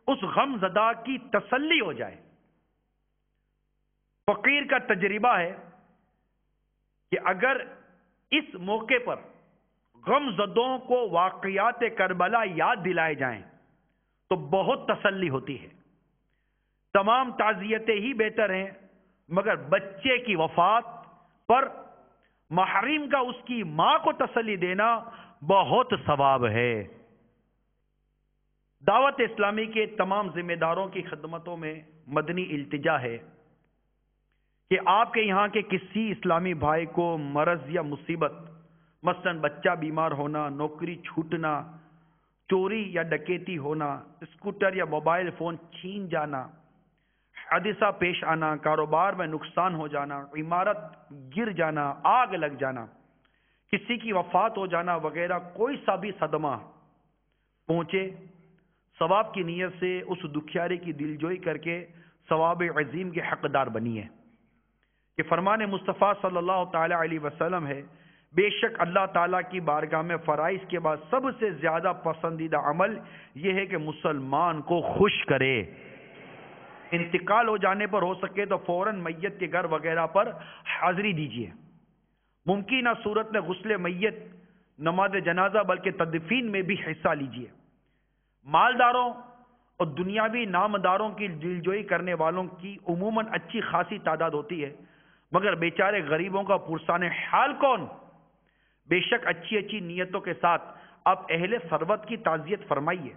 اس غم زدہ کی تسلی ہو جائے۔ فقیر کا تجربہ ہے کہ اگر اس موقع پر غم زدوں کو واقعات کربلا یاد دلائے جائیں تو بہت تسلی ہوتی ہے۔ تمام تعزیتیں ہی بہتر ہیں، مگر بچے کی وفات پر محرم کا اس کی ماں کو تسلی دینا بہت ثواب ہے۔ دعوت اسلامی کے تمام ذمہ داروں کی خدمتوں میں مدنی التجا ہے کہ آپ کے یہاں کے کسی اسلامی بھائی کو مرض یا مصیبت مثلا بچہ بیمار ہونا، نوکری چھوٹنا، چوری یا ڈکیتی ہونا، اسکوٹر یا موبائل فون چھین جانا، حادثہ پیش آنا، کاروبار میں نقصان ہو جانا، عمارت گر جانا، آگ لگ جانا، کسی کی وفات ہو جانا وغیرہ کوئی سا بھی صدمہ پہنچے، ثواب کی نیت سے اس دکھیارے کی دلجوئی کر کے ثواب عظیم کے حقدار بنی ہے کہ فرمان مصطفیٰ صلی اللہ تعالی علیہ وسلم ہے، بے شک اللہ تعالیٰ کی بارگاہ میں فرائض کے بعد سب سے زیادہ پسندیدہ عمل یہ ہے کہ مسلمان کو خوش کرے۔ انتقال ہو جانے پر ہو سکے تو فوراً میت کے گھر وغیرہ پر حاضری دیجیے، ممکنہ صورت میں غسل میت، نماز جنازہ بلکہ تدفین میں بھی حصہ لیجیے۔ مالداروں اور دنیاوی نامداروں کی دلجوئی کرنے والوں کی عموماً اچھی خاصی تعداد ہوتی ہے، مگر بیچارے غریبوں کا پرسان حال کون؟ بے شک اچھی اچھی نیتوں کے ساتھ آپ اہل ثروت کی تعزیت فرمائیے،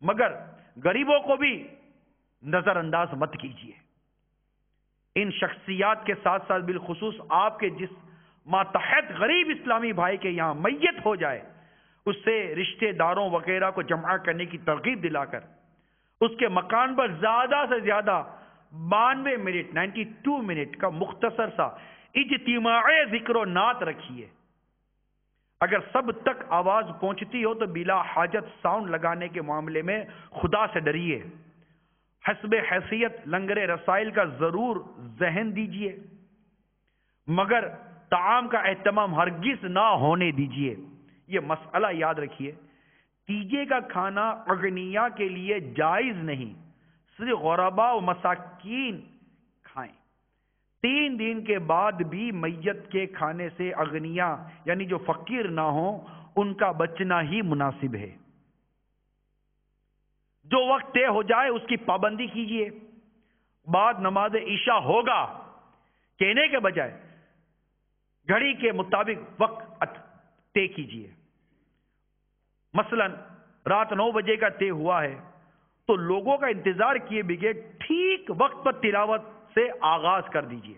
مگر غریبوں کو بھی نظر انداز مت کیجیے۔ ان شخصیات کے ساتھ ساتھ بالخصوص آپ کے جس ماتحت غریب اسلامی بھائی کے یہاں میت ہو جائے، اس سے رشتہ داروں وغیرہ کو جمع کرنے کی ترغیب دلا کر اس کے مکان پر زیادہ سے زیادہ 92 منٹ کا مختصر سا اجتماعی ذکر و نعت رکھیے۔ اگر سب تک آواز پہنچتی ہو تو بلا حاجت ساؤنڈ لگانے کے معاملے میں خدا سے ڈریے۔ حسب حیثیت لنگر رسائل کا ضرور ذہن دیجیے، مگر طعام کا اہتمام ہرگز نہ ہونے دیجیے۔ یہ مسئلہ یاد رکھیے، تیجے کا کھانا اغنیاء کے لیے جائز نہیں، صرف غرباء و مساکین کھائیں۔ 3 دن کے بعد بھی میت کے کھانے سے اغنیاء یعنی جو فقیر نہ ہوں ان کا بچنا ہی مناسب ہے۔ جو وقت طے ہو جائے اس کی پابندی کیجیے۔ بعد نماز عشاء ہوگا کہنے کے بجائے گھڑی کے مطابق وقت طے کیجیے۔ مثلا رات 9 بجے کا طے ہوا ہے تو لوگوں کا انتظار کیے بغیر ٹھیک وقت پر تلاوت سے آغاز کر دیجیے۔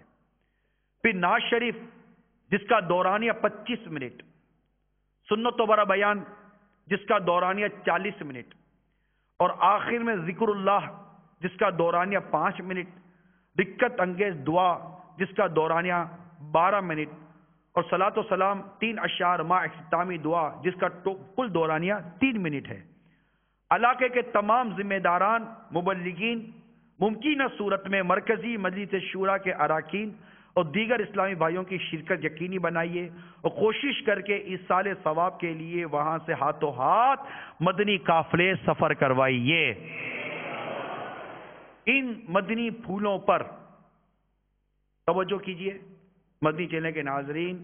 پھر نعت شریف جس کا دورانیہ 25 منٹ، سنت و برا بیان جس کا دورانیہ 40 منٹ، اور آخر میں ذکر اللہ جس کا دورانیہ 5 منٹ، دقت انگیز دعا جس کا دورانیہ 12 منٹ، اور صلاۃ و سلام 3 اشعار مع اختتامی دعا جس کا کل دورانیہ 3 منٹ ہے۔ علاقے کے تمام ذمہ داران، مبلغین ممکنہ صورت میں مرکزی مجلس شورا کے اراکین اور دیگر اسلامی بھائیوں کی شرکت یقینی بنائیے اور کوشش کر کے اس سال ثواب کے لیے وہاں سے ہاتھوں ہاتھ مدنی قافلے سفر کروائیے۔ ان مدنی پھولوں پر توجہ کیجیے مدنی چینل کے ناظرین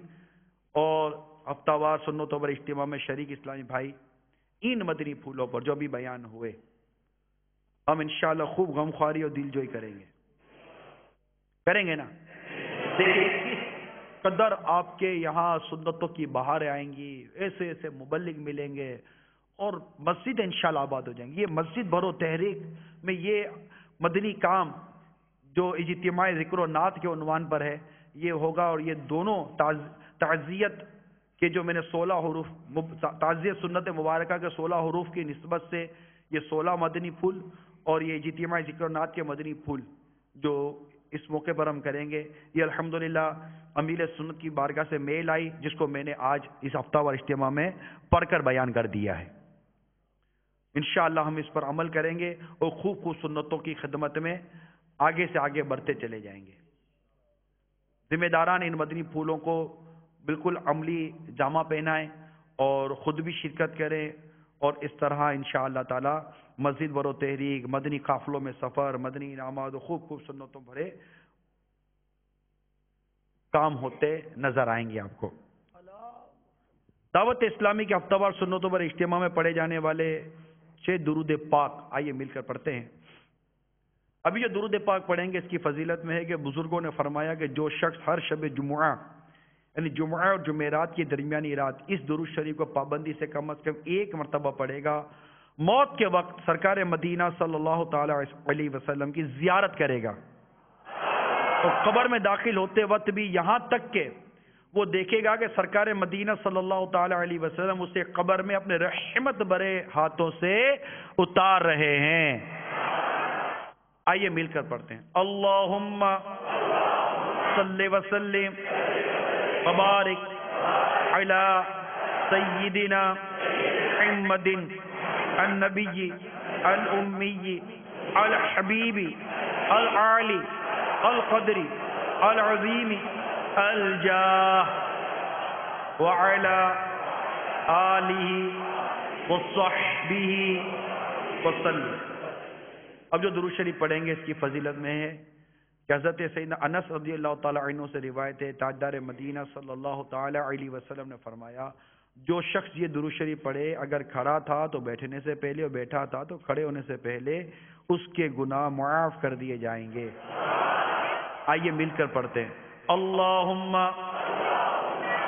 اور ہفتہ وار سنت و بر اجتماع میں شریک اسلامی بھائی، ان مدنی پھولوں پر جو بھی بیان ہوئے ہم انشاءاللہ خوب غمخواری اور دل جوئی کریں گے نا۔ دیکھیں کس قدر آپ کے یہاں سنتوں کی بہاریں آئیں گی، ایسے ایسے مبلغ ملیں گے اور مسجد انشاءاللہ آباد ہو جائیں گی۔ یہ مسجد بھرو تحریک میں یہ مدنی کام جو اجتماعی ذکر و نعت کے عنوان پر ہے یہ ہوگا، اور یہ دونوں تعزیت کے جو میں نے 16 حروف تعزیت سنت مبارکہ کے 16 حروف کی نسبت سے یہ 16 مدنی پھول اور یہ اجتماعی ذکر و نعت کے مدنی پھول جو اس موقع پر ہم کریں گے، یہ الحمدللہ امیر سنت کی بارگاہ سے میل آئی جس کو میں نے آج اس ہفتہ وار اجتماع میں پڑھ کر بیان کر دیا ہے۔ انشاءاللہ ہم اس پر عمل کریں گے اور خوب خوب سنتوں کی خدمت میں آگے سے آگے بڑھتے چلے جائیں گے۔ ذمہ داران ان مدنی پھولوں کو بالکل عملی جامہ پہنائیں اور خود بھی شرکت کریں، اور اس طرح انشاءاللہ تعالی مسجد برو تحریک، مدنی قافلوں میں سفر، مدنی انعامات و خوب خوب سنتوں بھرے کام ہوتے نظر آئیں گے آپ کو۔ دعوت اسلامی کے ہفتہ وار سنتوں پر اجتماع میں پڑھے جانے والے 6 درود پاک آئیے مل کر پڑھتے ہیں۔ ابھی جو درود پاک پڑھیں گے اس کی فضیلت میں ہے کہ بزرگوں نے فرمایا کہ جو شخص ہر شب جمعہ یعنی جمعہ اور جمعرات کی درمیانی رات اس درود شریف کو پابندی سے کم از کم 1 مرتبہ پڑھے گا، موت کے وقت سرکار مدینہ صلی اللہ تعالی علیہ وسلم کی زیارت کرے گا، اور قبر میں داخل ہوتے وقت بھی یہاں تک کہ وہ دیکھے گا کہ سرکار مدینہ صلی اللہ تعالی علیہ وسلم اسے قبر میں اپنے رحمت برے ہاتھوں سے اتار رہے ہیں. آئیے مل کر پڑھتے ہیں. اللہم صلی وسلم وبارک علی سیدنا محمد النبی الامی الحبیب العالی القدر العظیم الجاہ وعلی آلہ وصحبہ وسلم. اب جو درود شریف پڑھیں گے اس کی فضیلت میں ہے کہ حضرت سیدنا انس رضی اللہ تعالیٰ عنہ سے روایت ہے، تاجدار مدینہ صلی اللہ تعالیٰ علیہ وسلم نے فرمایا جو شخص یہ درود شریف پڑھے اگر کھڑا تھا تو بیٹھنے سے پہلے اور بیٹھا تھا تو کھڑے ہونے سے پہلے اس کے گناہ معاف کر دیے جائیں گے. آئیے مل کر پڑھتے ہیں. اللہم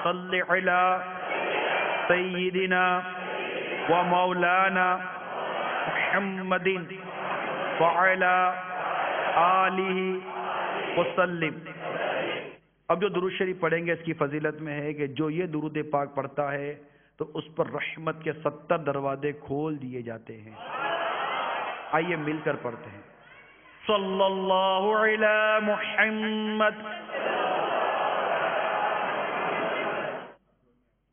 صلی علی سیدنا و مولانا محمد وعلی آلہ وسلم. اب جو درود شریف پڑھیں گے اس کی فضیلت میں ہے کہ جو یہ درود پاک پڑھتا ہے تو اس پر رحمت کے 70 دروازے کھول دیے جاتے ہیں. آئیے مل کر پڑھتے ہیں. صلی اللہ علی محمد.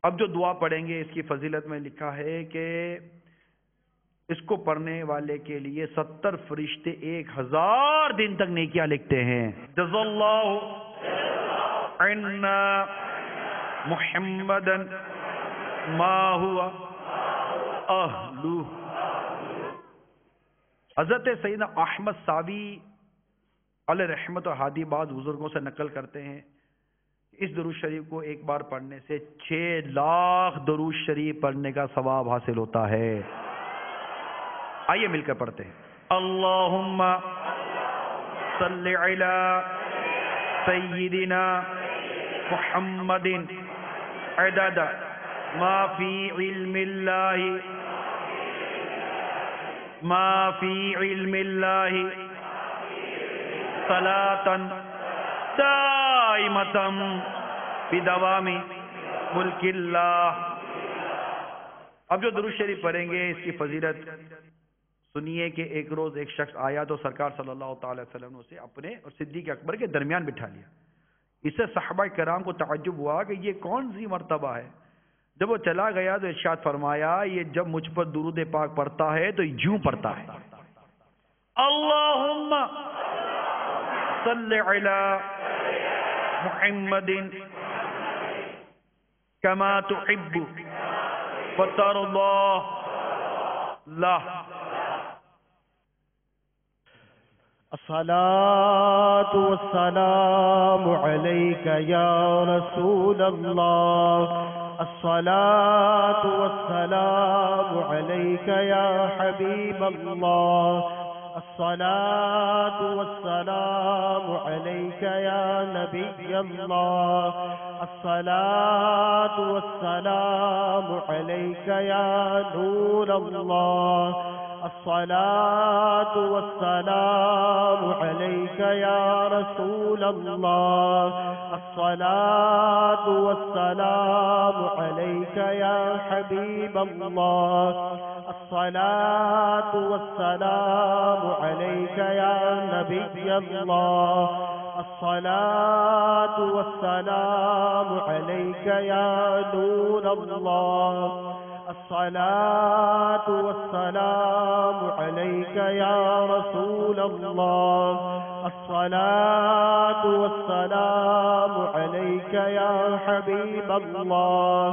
اب جو دعا پڑھیں گے اس کی فضیلت میں لکھا ہے کہ اس کو پڑھنے والے کے لیے 70 فرشتے 1000 دن تک نیکیاں لکھتے ہیں. جزا اللہ عنا محمدا ما ہوا اہلہ. حضرت سیدنا احمد ساوی علیہ رحمت و ہادی بعض بزرگوں سے نقل کرتے ہیں اس درود شریف کو ایک بار پڑھنے سے 6 لاکھ درود شریف پڑھنے کا ثواب حاصل ہوتا ہے. آئیے مل کر پڑھتے ہیں. اللہم صلی علی سیدنا محمد عدد ما فی علم اللہ صلاة دائمة بدوام ملک اللہ. اب جو درود شریف پڑھیں گے اس کی فضیلت سنیے کہ ایک روز ایک شخص آیا تو سرکار صلی اللہ تعالی وسلم نے اسے اپنے اور صدیق اکبر کے درمیان بٹھا لیا. اس سے صحابہ کرام کو تعجب ہوا کہ یہ کون سی مرتبہ ہے. جب وہ چلا گیا تو ارشاد فرمایا یہ جب مجھ پر درود پاک پڑھتا ہے تو یوں پڑھتا ہے اللہم صلی علی محمد کما تحب وترضى له. الصلاة والسلام عليك يا رسول الله. الصلاة والسلام عليك يا حبيب الله. الصلاة والسلام عليك يا نبي الله. الصلاة والسلام عليك يا نور الله. الصلاة والسلام عليك يا رسول الله. الصلاة والسلام عليك يا حبيب الله. الصلاة والسلام عليك يا نبي الله. الصلاة والسلام عليك يا نور الله. الصلاة والسلام عليك يا رسول الله. الصلاة والسلام عليك يا حبيب الله.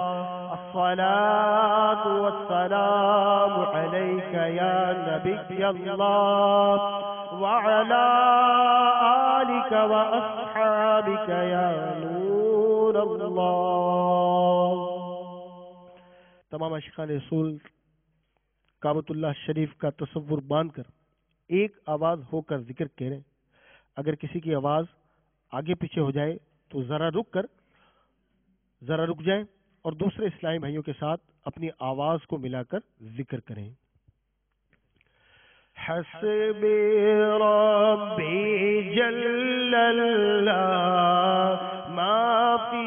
الصلاة والسلام عليك يا نبي الله وعلى آلك وأصحابك يا نور الله. تمام عاشقان رسول کعبۃ اللہ شریف کا تصور باندھ کر ایک آواز ہو کر ذکر کہہ رہے ہیں. اگر کسی کی آواز آگے پیچھے ہو جائے تو ذرا رک جائیں اور دوسرے اسلامی بھائیوں کے ساتھ اپنی آواز کو ملا کر ذکر کریں. حسبی ربی جل اللہ ما فی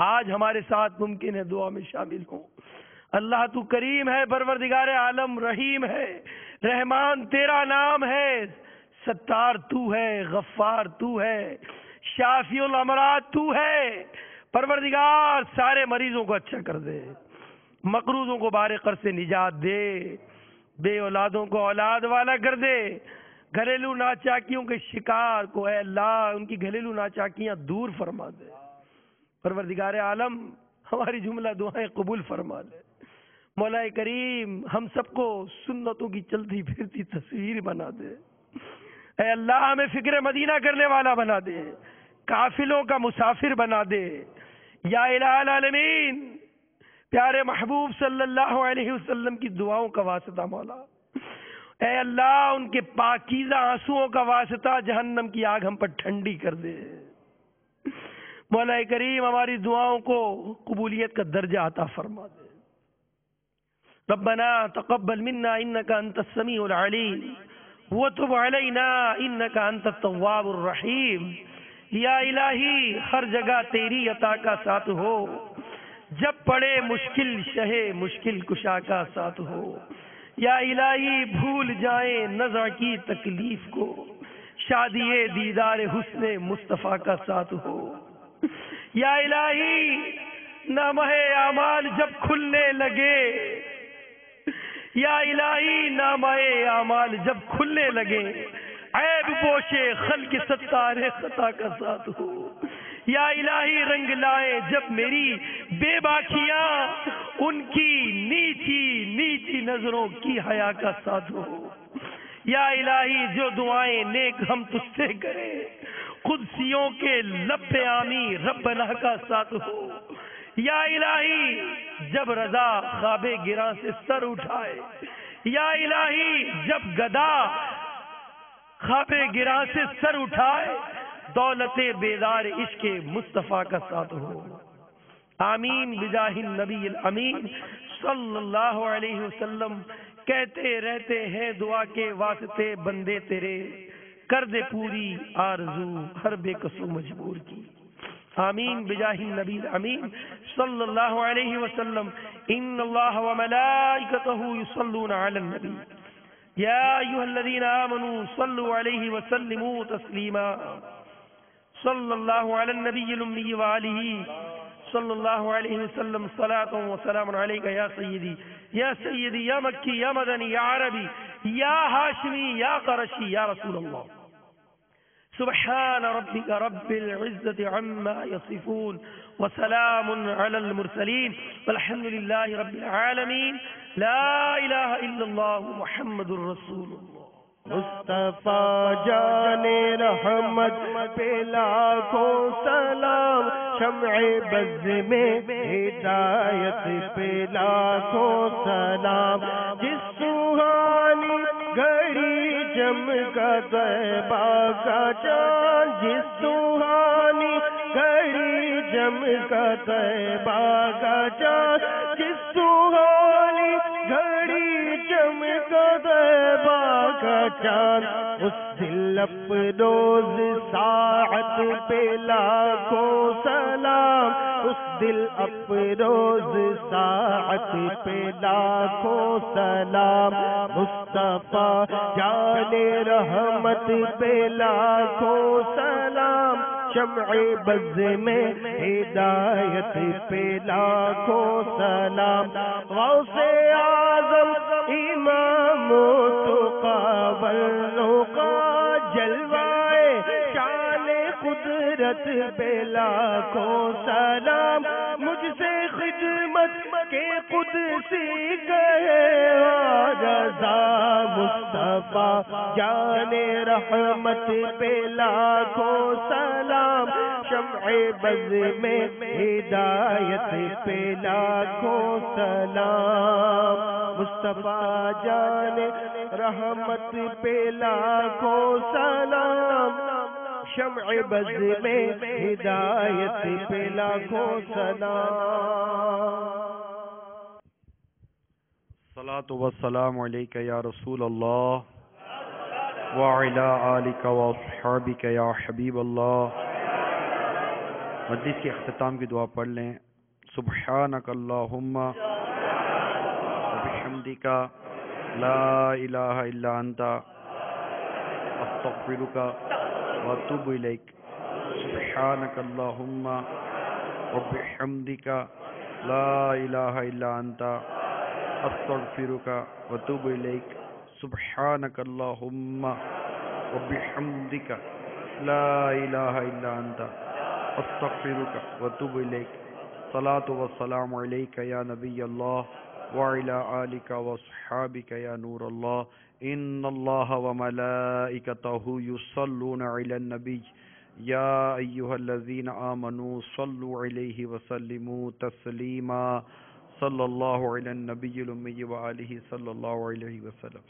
آج ہمارے ساتھ ممکن ہے دعا میں شامل ہوں۔ اللہ تو کریم ہے، پروردگار عالم رحیم ہے، رحمان تیرا نام ہے، ستار تو ہے، غفار تو ہے، شافی الامراض تو ہے۔ پروردگار سارے مریضوں کو اچھا کر دے، مقروضوں کو بار قرض سے نجات دے، بے اولادوں کو اولاد والا کر دے، گھریلو ناچاکیوں کے شکار کو اے اللہ ان کی گھریلو ناچاکیاں دور فرما دے۔ پروردگار عالم ہماری جملہ دعائیں قبول فرما لے۔ مولا کریم ہم سب کو سنتوں کی چلتی پھرتی تصویر بنا دے۔ اے اللہ ہمیں فکر مدینہ کرنے والا بنا دے، قافلوں کا مسافر بنا دے۔ یا الہ العالمین پیارے محبوب صلی اللہ علیہ وسلم کی دعاؤں کا واسطہ مولا، اے اللہ ان کے پاکیزہ آنسوؤں کا واسطہ جہنم کی آگ ہم پر ٹھنڈی کر دے۔ مولا کریم ہماری دعاؤں کو قبولیت کا درجہ عطا فرما دے۔ ربنا تقبل منا انك انت السميع العليم وتب علينا انك انت التواب الرحیم۔ یا الہی ہر جگہ تیری عطا کا ساتھ ہو، جب پڑے مشکل شہے مشکل کشا کا ساتھ ہو۔ یا الہی بھول جائیں نزع کی تکلیف کو، شادی دیدار حسن مصطفیٰ کا ساتھ ہو۔ یا الہی نامہ اعمال جب کھلنے لگے، یا الہی نامہ اعمال جب کھلنے لگے، عیب پوشے خلق ستار خطا کا ساتھ ہو۔ یا الہی رنگ لائے جب میری بے باکیاں، ان کی نیچی نیچی نظروں کی حیا کا ساتھ ہو۔ یا الہی جو دعائیں نیک ہم تجھ سے کریں، قدسیوں کے لب پہ آمی ربنا کا ساتھ ہو۔ یا الہی جب رضا خواب گراں سے سر اٹھائے، یا الہی جب گدا خواب گراں سے سر اٹھائے، دولت بیدار عشق مصطفیٰ کا ساتھ ہو۔ آمین بجاہ النبی الامین صلی اللہ علیہ وسلم۔ کہتے رہتے ہیں دعا کے واسطے بندے تیرے، کر دے پوری آرزو ہر بے قصو مجبور کی۔ آمین بجاہ النبی الامین صلی اللہ علیہ وسلم۔ ان اللہ وملائکتہ یصلون علی النبی یا ایھا الذین آمنوا صلوا علیہ وسلموا تسلیما۔ صلی اللہ علی النبی الامی وآلہ صلی اللہ علیہ وسلم۔ صلاۃ و سلام علیک یا سیدی یا سیدی یا مکی یا مدنی یا عربی یا ہاشمی یا قرشی یا رسول اللہ۔ سبحان ربک رب العزة عما یصفون وسلام علی المرسلین والحمد للہ رب العالمین۔ لا الہ الا اللہ محمد الرسول اللہ۔ مصطفیٰ جان رحمت پہ لاکھوں سلام، شمع بز میں ہدایت پہ لاکھوں سلام، جس سہانی گھڑی چمکا طیبہ کا چاند، جس سہانی گھڑی چمکا طیبہ کا چاند، جس سہانی گھڑی چمکا طیبہ کا چاند، اس دل افروز ساعت پہ لاکھوں سلام، اس دل افروز ساعت پہ لاکھوں سلام، مصطفیٰ جان رحمت پہ لاکھوں سلام، شمع بز میں ہدایت پہ لاکھوں سلام، غوث اعظم امام کا جلوائے شان قدرت پہ لاکھوں سلام، مجھ سے خدمت کے قدسی کہے رضا، مصطفیٰ جان رحمت پہ لاکھوں سلام، شمع بز میں ہدایت پہ لاکھوں سلام، مصطفیٰ جان رحمت پہ لاکھوں سلام، شمع بز میں ہدایت پہ لاکھوں سلام۔ الصلاۃ والسلام علیک یا رسول اللہ وعلی آلک واصحابک یا حبیب اللہ۔ مجلس کے اختتام کی دعا پڑھ لیں. سبحانک اللہم وبحمدک لا الہ الا انت استغفرک واتوب الیک. سبحانک اللہم وبحمدک لا الہ الا انت استغفرک واتوب الیک. سبحانک اللہم وبحمدک لا الہ الا انت استغفرک واتوب الیک. صلاۃ و سلام علیک یا نبی اللہ وعلی آلک واصحابک یا نور اللہ. ان اللہ وملائکتہ یصلون علی النبی یا ایہا الذین آمنوا صلوا علیہ وسلموا تسلیما. صلی اللہ علی النبی الامی وآلہ صلی اللہ علیہ وسلم.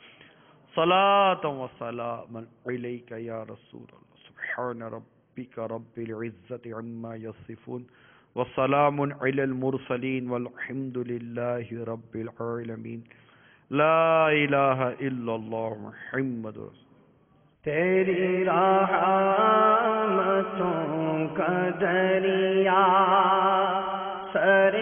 صلاۃ و سلام علیک یا رسول اللہ. سبحان ربک رب العزۃ عما یصفون وسلام علی المرسلین والحمد للہ رب العالمین. لا الہ الا اللہ محمد رسول. تیری رحمتوں کا دریا سر